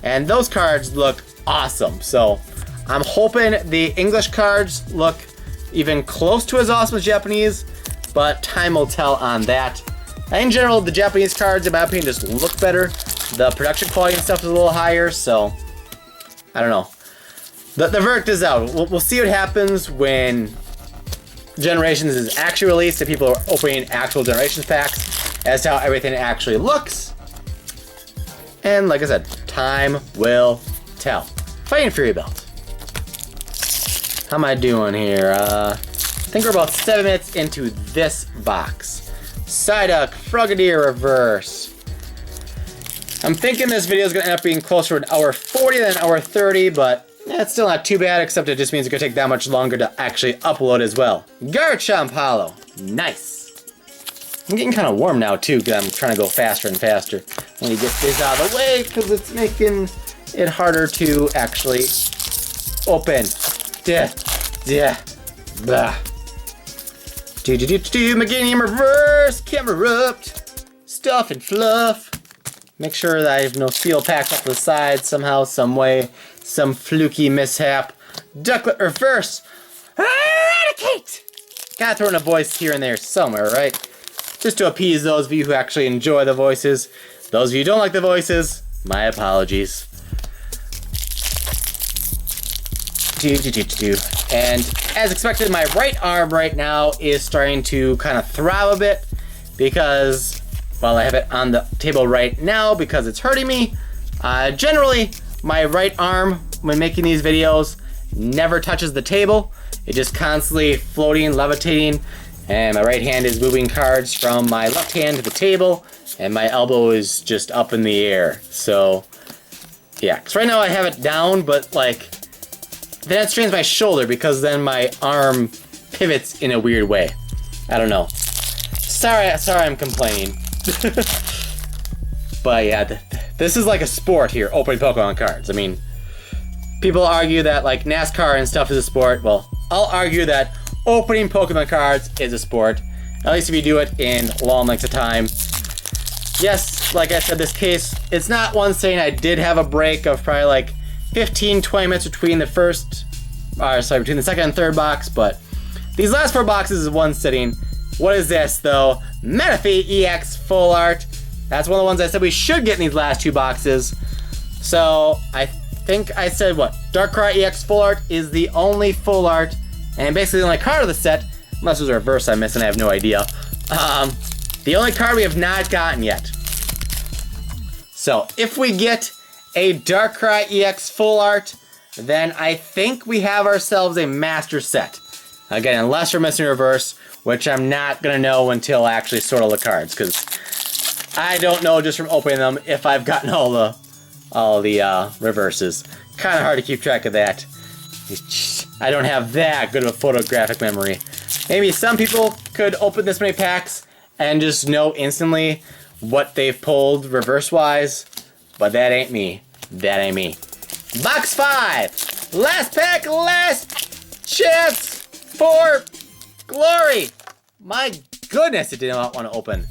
And those cards look awesome. So I'm hoping the English cards look even close to as awesome as Japanese, but time will tell on that. In general, the Japanese cards, in my opinion, just look better. The production quality and stuff is a little higher, so I don't know. The verdict is out. We'll see what happens when Generations is actually released and people are opening actual Generations packs as to how everything actually looks. And like I said, time will tell. Fighting Fury Belt. How am I doing here? I think we're about 7 minutes into this box. Psyduck, Frogadier Reverse. I'm thinking this video is going to end up being closer to an hour 40 than an hour 30, but it's still not too bad, except it just means it's going to take that much longer to actually upload as well. Garchomp Hollow. Nice. I'm getting kind of warm now, too, because I'm trying to go faster and faster. Let me get this out of the way, because it's making it harder to actually open. Blah. Meganium Reverse, Camerupt, Stuff and Fluff. Make sure that I have no steel packs off the side somehow, some way, some fluky mishap. Ducklet Reverse, Eradicate! Gotta throw in a voice here and there somewhere, right? Just to appease those of you who actually enjoy the voices. Those of you who don't like the voices, my apologies. And as expected, my right arm right now is starting to kind of throb a bit because, well, I have it on the table right now because it's hurting me. Generally, my right arm, when making these videos, never touches the table. It's just constantly floating, levitating, and my right hand is moving cards from my left hand to the table, and my elbow is just up in the air. So, yeah, because right now I have it down, but like, then it strains my shoulder because then my arm pivots in a weird way. I don't know. Sorry I'm complaining. But yeah, this is like a sport here, opening Pokemon cards. I mean, people argue that like NASCAR and stuff is a sport. Well, I'll argue that opening Pokemon cards is a sport. At least if you do it in long lengths of time. Yes, like I said, this case, it's not one sitting. I did have a break of probably like 15-20 minutes between the between the second and third box, but these last 4 boxes is one sitting. What is this though? Manaphy EX Full Art. That's one of the ones I said we should get in these last 2 boxes. So I think I said what? Darkrai EX Full Art is the only full art, and basically the only card of the set, unless there's a reverse I'm missing, I have no idea. The only card we have not gotten yet. So if we get a Darkrai EX Full Art, then I think we have ourselves a master set. Again, unless we're missing a reverse, which I'm not gonna know until I actually sort all the cards, because I don't know just from opening them if I've gotten all the reverses. Kind of hard to keep track of that. I don't have that good of a photographic memory. Maybe some people could open this many packs and just know instantly what they've pulled reverse-wise, but that ain't me. That ain't me. Box 5! Last pack, last chance for glory! My goodness, it did not want to open.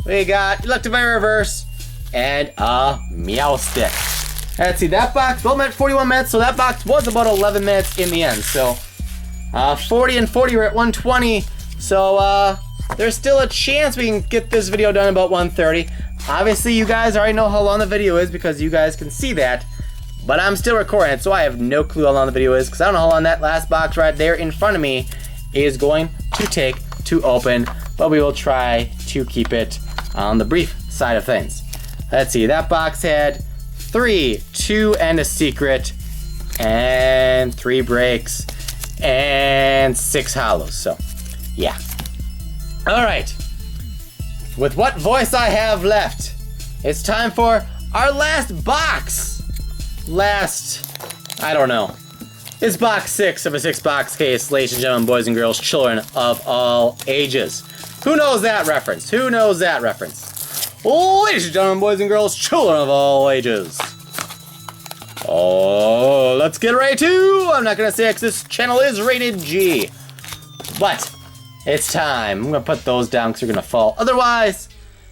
We got Electivire Reverse and a Meowstic. Let's see, that box, well, meant 41 minutes, so that box was about 11 minutes in the end. So, 40 and 40, we're at 120. So, there's still a chance we can get this video done about 1:30. Obviously, you guys already know how long the video is because you guys can see that. But I'm still recording it, so I have no clue how long the video is because I don't know how long that last box right there in front of me is going to take to open. But we will try to keep it on the brief side of things. Let's see, that box had 3, 2, and a secret, and 3 breaks, and 6 holos. So, yeah. Alright, with what voice I have left, it's time for our last box. I don't know. It's box 6 of a 6-box case, ladies and gentlemen, boys and girls, children of all ages. Who knows that reference? Who knows that reference? Ladies and gentlemen, boys and girls, children of all ages. Oh, let's get right to, I'm not going to say X, this channel is rated G. But it's time. I'm going to put those down because they're going to fall. Otherwise,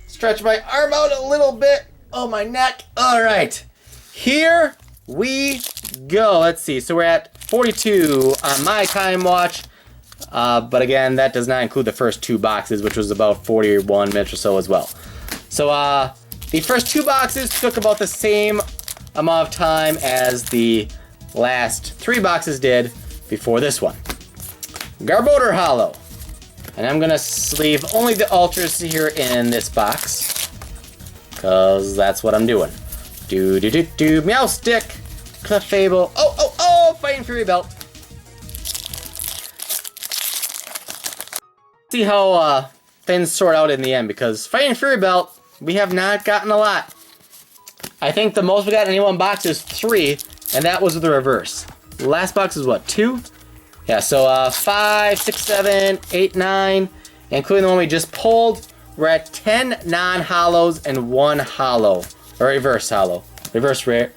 stretch my arm out a little bit. Oh, my neck. All right. Here we go. Let's see. So we're at 42 on my time watch. But again, that does not include the first 2 boxes, which was about 41 minutes or so as well. So the first 2 boxes took about the same amount of time as the last 3 boxes did before this one. Garbodor Holo. And I'm gonna sleeve only the ultras here in this box, cause that's what I'm doing. Meowstic, Clefable, Fighting Fury Belt. See how things sort out in the end, because Fighting Fury Belt, we have not gotten a lot. I think the most we got in any one box is 3, and that was with the reverse. The last box is what, 2? Yeah, so 5, 6, 7, 8, 9, including the one we just pulled, we're at 10 non-holos and 1 holo, or reverse holo. Reverse rare.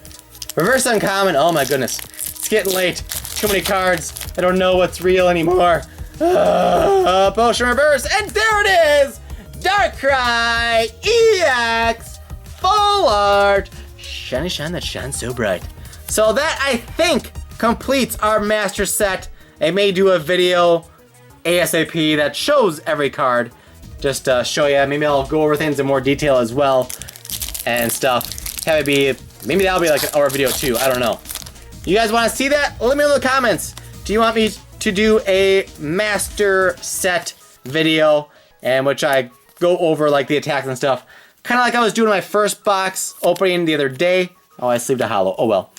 Reverse uncommon, oh my goodness. It's getting late. Too many cards. I don't know what's real anymore. Potion reverse, and there it is! Darkrai EX Full Art. Shiny shine that shines so bright. So that, I think, completes our master set. I may do a video ASAP that shows every card, just to show you. Maybe I'll go over things in more detail as well and stuff. Have it be, maybe that'll be like an hour video too, I don't know. You guys want to see that? Let me know in the comments. Do you want me to do a master set video, and which I go over like the attacks and stuff, kind of like I was doing my first box opening the other day. Oh, I sleeved a holo, oh well.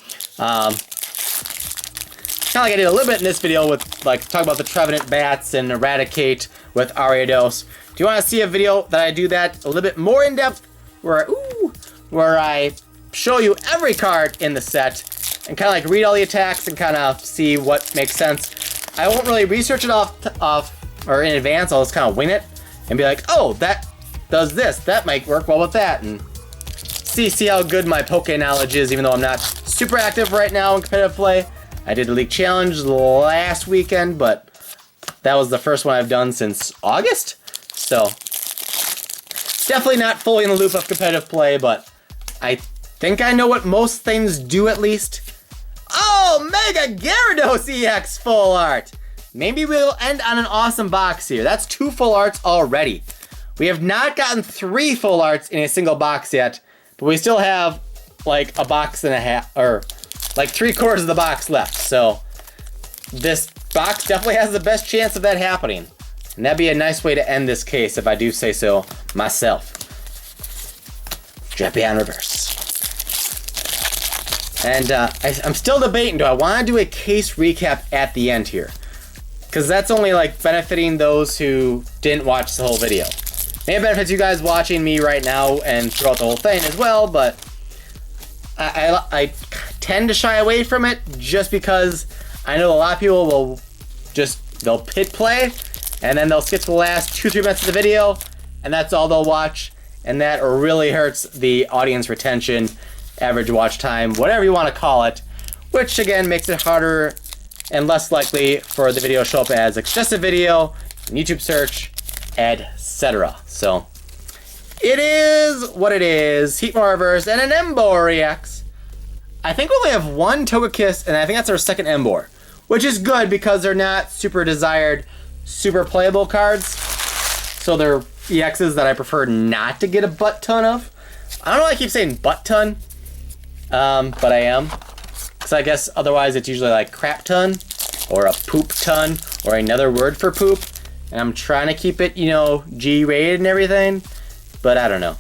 Kind of like I did a little bit in this video with, like, talk about the Trevenant Bats and Eradicate with Ariados. Do you want to see a video that I do that a little bit more in depth, where I show you every card in the set and kind of like read all the attacks and kind of see what makes sense? I won't really research it off or in advance. I'll just kind of wing it and be like, oh, that does this. That might work well with that, and see how good my Poke knowledge is, even though I'm not super active right now in competitive play. I did the League Challenge last weekend, but that was the first one I've done since August. So, definitely not fully in the loop of competitive play, but I think I know what most things do at least. Oh, Mega Gyarados EX full art! Maybe we'll end on an awesome box here. That's 2 full arts already. We have not gotten 3 full arts in a single box yet, but we still have like a box and a half, or like 3/4 of the box left. So this box definitely has the best chance of that happening. And that'd be a nice way to end this case if I do say so myself. Japan reverse. And I'm still debating, do I want to do a case recap at the end here? Because that's only like benefiting those who didn't watch the whole video. Maybe it benefits you guys watching me right now and throughout the whole thing as well, but I tend to shy away from it just because I know a lot of people will they'll pit play and then they'll skip to the last 2-3 minutes of the video and that's all they'll watch, and that really hurts the audience retention, average watch time, whatever you want to call it, which again makes it harder and less likely for the video to show up as excessive video, YouTube search, etc. So it is what it is. Heatmore Reverse and an Emboar EX. I think we only have 1 Togekiss, and I think that's our second Emboar, which is good because they're not super desired, super playable cards. So they're EXs that I prefer not to get a butt ton of. I don't know why I keep saying butt ton, but I am. Because I guess otherwise it's usually like crap ton, or a poop ton, or another word for poop. And I'm trying to keep it, you know, G-rated and everything, but I don't know.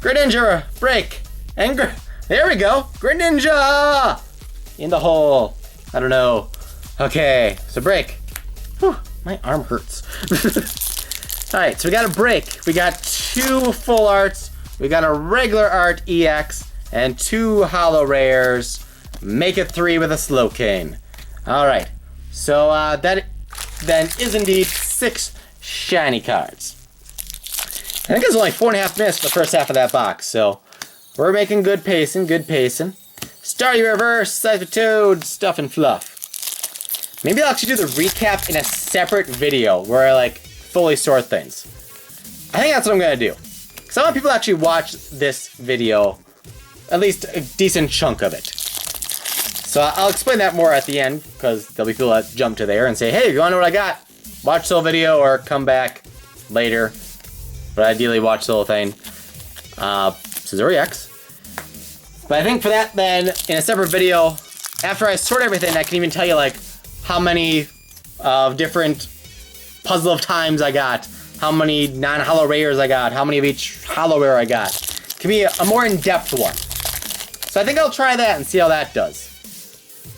Greninja, break, and there we go, Greninja! In the hole, I don't know. Okay, so break. Whew, my arm hurts. Alright, so we got a break. We got 2 full arts, we got a regular art EX, and 2 holo rares. Make it 3 with a Slowcane. Alright, so that then is indeed 6 shiny cards. I think it's only 4.5 minutes for the first half of that box, so we're making good pacing, Starry Reverse, Cypher Toad, Stuff and Fluff. Maybe I'll actually do the recap in a separate video where I like fully sort things. I think that's what I'm gonna do. Because I want people to actually watch this video, at least a decent chunk of it. So I'll explain that more at the end, because there'll be people that jump to there and say, hey, you wanna know what I got? Watch the whole video or come back later. But ideally watch the whole thing. Scizor EX. But I think for that then, in a separate video, after I sort everything, I can even tell you like how many different puzzle of times I got, how many non-holo rares I got, how many of each holo rare I got. It can be a more in-depth one. So I think I'll try that and see how that does.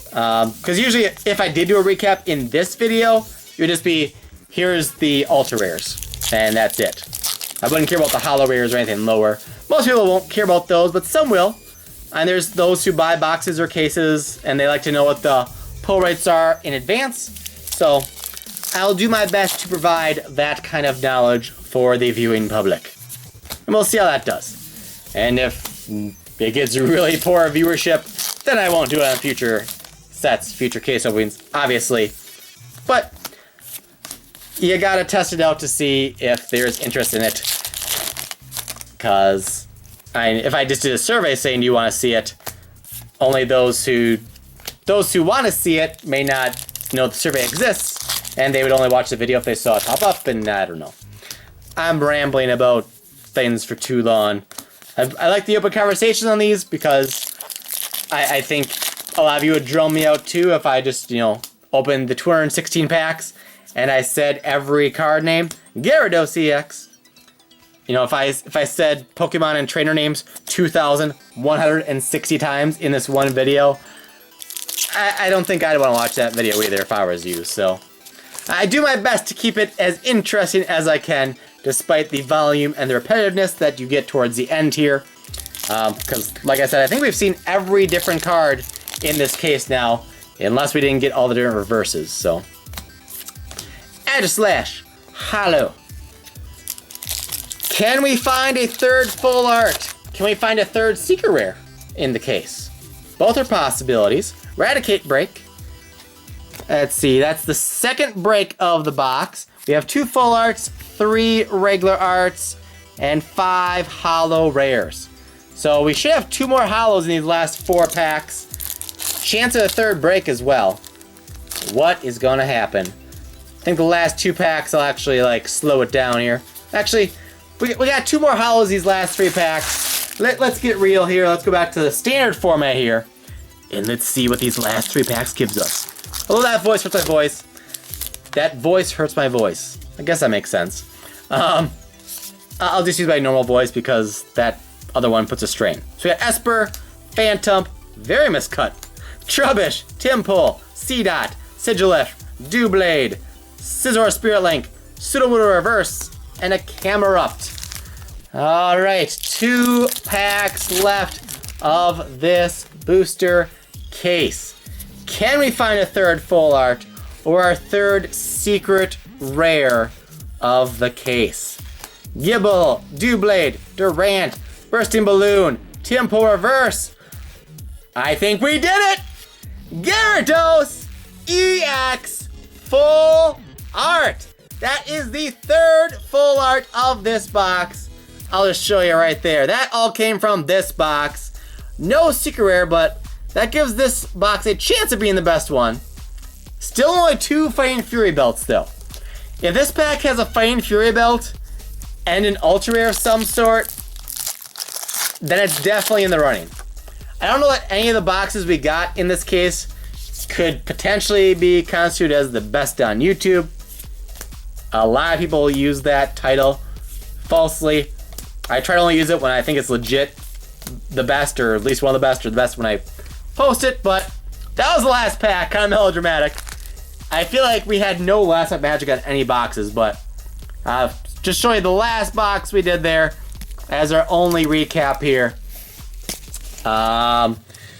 Because usually if I did do a recap in this video, it would just be, here's the ultra rares, and that's it. I wouldn't care about the holo rares or anything lower. Most people won't care about those, but some will. And there's those who buy boxes or cases, and they like to know what the pull rates are in advance. So I'll do my best to provide that kind of knowledge for the viewing public. And we'll see how that does. And if it gets really poor viewership, then I won't do it on future sets, future case openings, obviously. But you gotta test it out to see if there's interest in it. Because if I just did a survey saying, do you want to see it, only those who want to see it may not know the survey exists, and they would only watch the video if they saw it pop up, and I don't know. I'm rambling about things for too long. I like the open conversations on these because I think a lot of you would drone me out too if I just, you know, opened the 216 packs and I said every card name. Gyarados EX. You know, if I said Pokemon and trainer names 2,160 times in this one video, I don't think I'd want to watch that video either if I was you. So I do my best to keep it as interesting as I can, despite the volume and the repetitiveness that you get towards the end here. Because, like I said, I think we've seen every different card in this case now, unless we didn't get all the different reverses. So, Aegislash, holo. Can we find a third full art? Can we find a third secret rare in the case? Both are possibilities. Eradicate break. Let's see, that's the second break of the box. We have 2 full arts, 3 regular arts, and 5 holo rares. So we should have 2 more holos in these last 4 packs. Chance of a 3rd break as well. What is gonna happen? I think the last 2 packs will actually like slow it down here. Actually, we got 2 more holos these last 3 packs. Let's get real here. Let's go back to the standard format here. And let's see what these last 3 packs gives us. Although that voice hurts my voice. That voice hurts my voice. I guess that makes sense. I'll just use my normal voice because that other one puts a strain. So we got Esper, Phantom, very miscut, Trubbish, Timpole, Seedot, Sigilif, Doublade, Scizor Spirit Link, Sudowoodo Reverse, and a Camerupt. Alright, 2 packs left of this booster case. Can we find a 3rd full art or our 3rd secret rare of the case? Gible, Doublade, Durant, Bursting Balloon, Timpole Reverse. I think we did it! Gyarados EX full art. That is the 3rd full art of this box. I'll just show you right there. That all came from this box. No secret rare, but that gives this box a chance of being the best one. Still only 2 Fighting Fury belts though. If this pack has a Fighting Fury belt and an ultra rare of some sort, then it's definitely in the running. I don't know that any of the boxes we got in this case could potentially be constituted as the best on YouTube. A lot of people use that title falsely. I try to only use it when I think it's legit the best, or at least one of the best, or the best when I post it, but that was the last pack, kind of melodramatic. I feel like we had no last night magic on any boxes, but just showing you the last box we did there as our only recap here.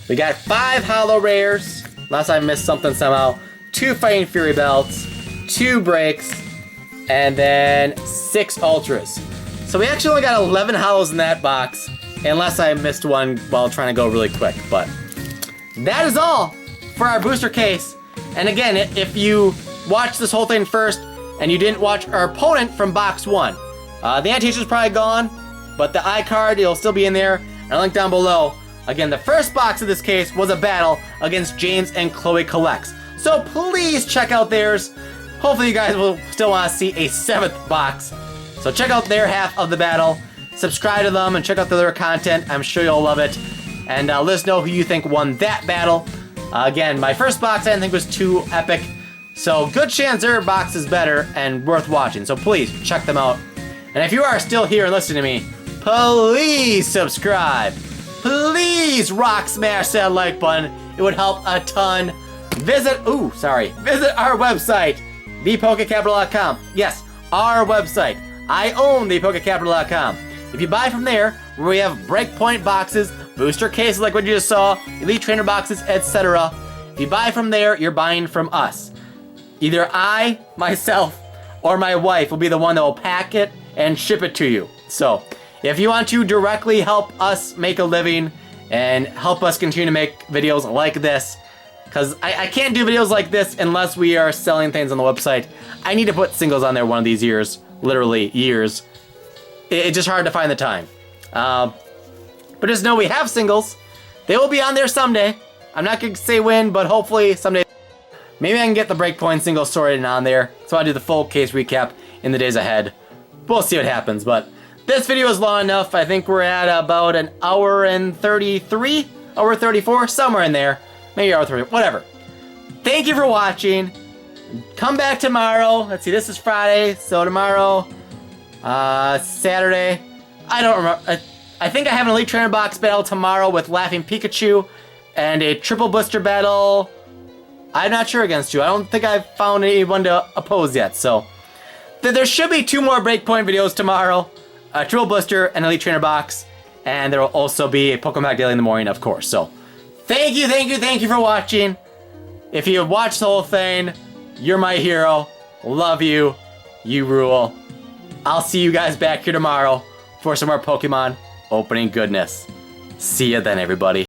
We got 5 holo rares, unless I missed something somehow, 2 Fighting Fury belts, 2 breaks, and then 6 ultras. So we actually only got 11 holos in that box, unless I missed one while trying to go really quick. But that is all for our booster case. And again, if you watch this whole thing first and you didn't watch our opponent from box 1, the anti-teacher's probably gone, but the iCard, it'll still be in there, and I'll link down below. Again, the first box of this case was a battle against James and Chloe Collects. So please check out theirs. Hopefully you guys will still want to see a 7th box. So check out their half of the battle. Subscribe to them and check out their content. I'm sure you'll love it. And let us know who you think won that battle. Again, my first box I didn't think was too epic. So good chance their box is better and worth watching. So please check them out. And if you are still here and listening to me, please subscribe. Please rock smash that like button. It would help a ton. Visit our website, thepokecapital.com. Yes, our website. I own thepokecapital.com. If you buy from there, where we have breakpoint boxes, booster cases like what you just saw, elite trainer boxes, etc. If you buy from there, you're buying from us. Either I, myself, or my wife will be the one that will pack it and ship it to you. So, if you want to directly help us make a living and help us continue to make videos like this, because I can't do videos like this unless we are selling things on the website. I need to put singles on there one of these years. Literally years. It's just hard to find the time. But just know we have singles. They will be on there someday. I'm not going to say when, but hopefully someday. Maybe I can get the breakpoint single sorted and on there. So I'll do the full case recap in the days ahead. We'll see what happens. But this video is long enough. I think we're at about an hour and 33, hour 34, somewhere in there. Maybe hour 30, whatever. Thank you for watching. Come back tomorrow. Let's see, this is Friday, so tomorrow, Saturday. I don't remember. I think I have an Elite Trainer box battle tomorrow with Laughing Pikachu and a triple booster battle. I'm not sure against you. I don't think I've found anyone to oppose yet, so. There should be 2 more breakpoint videos tomorrow. A triple booster and Elite Trainer box. And there will also be a Pokemon Daily in the morning, of course. So, thank you for watching. If you watched the whole thing, you're my hero. Love you. You rule. I'll see you guys back here tomorrow for some more Pokemon opening goodness. See ya then, everybody.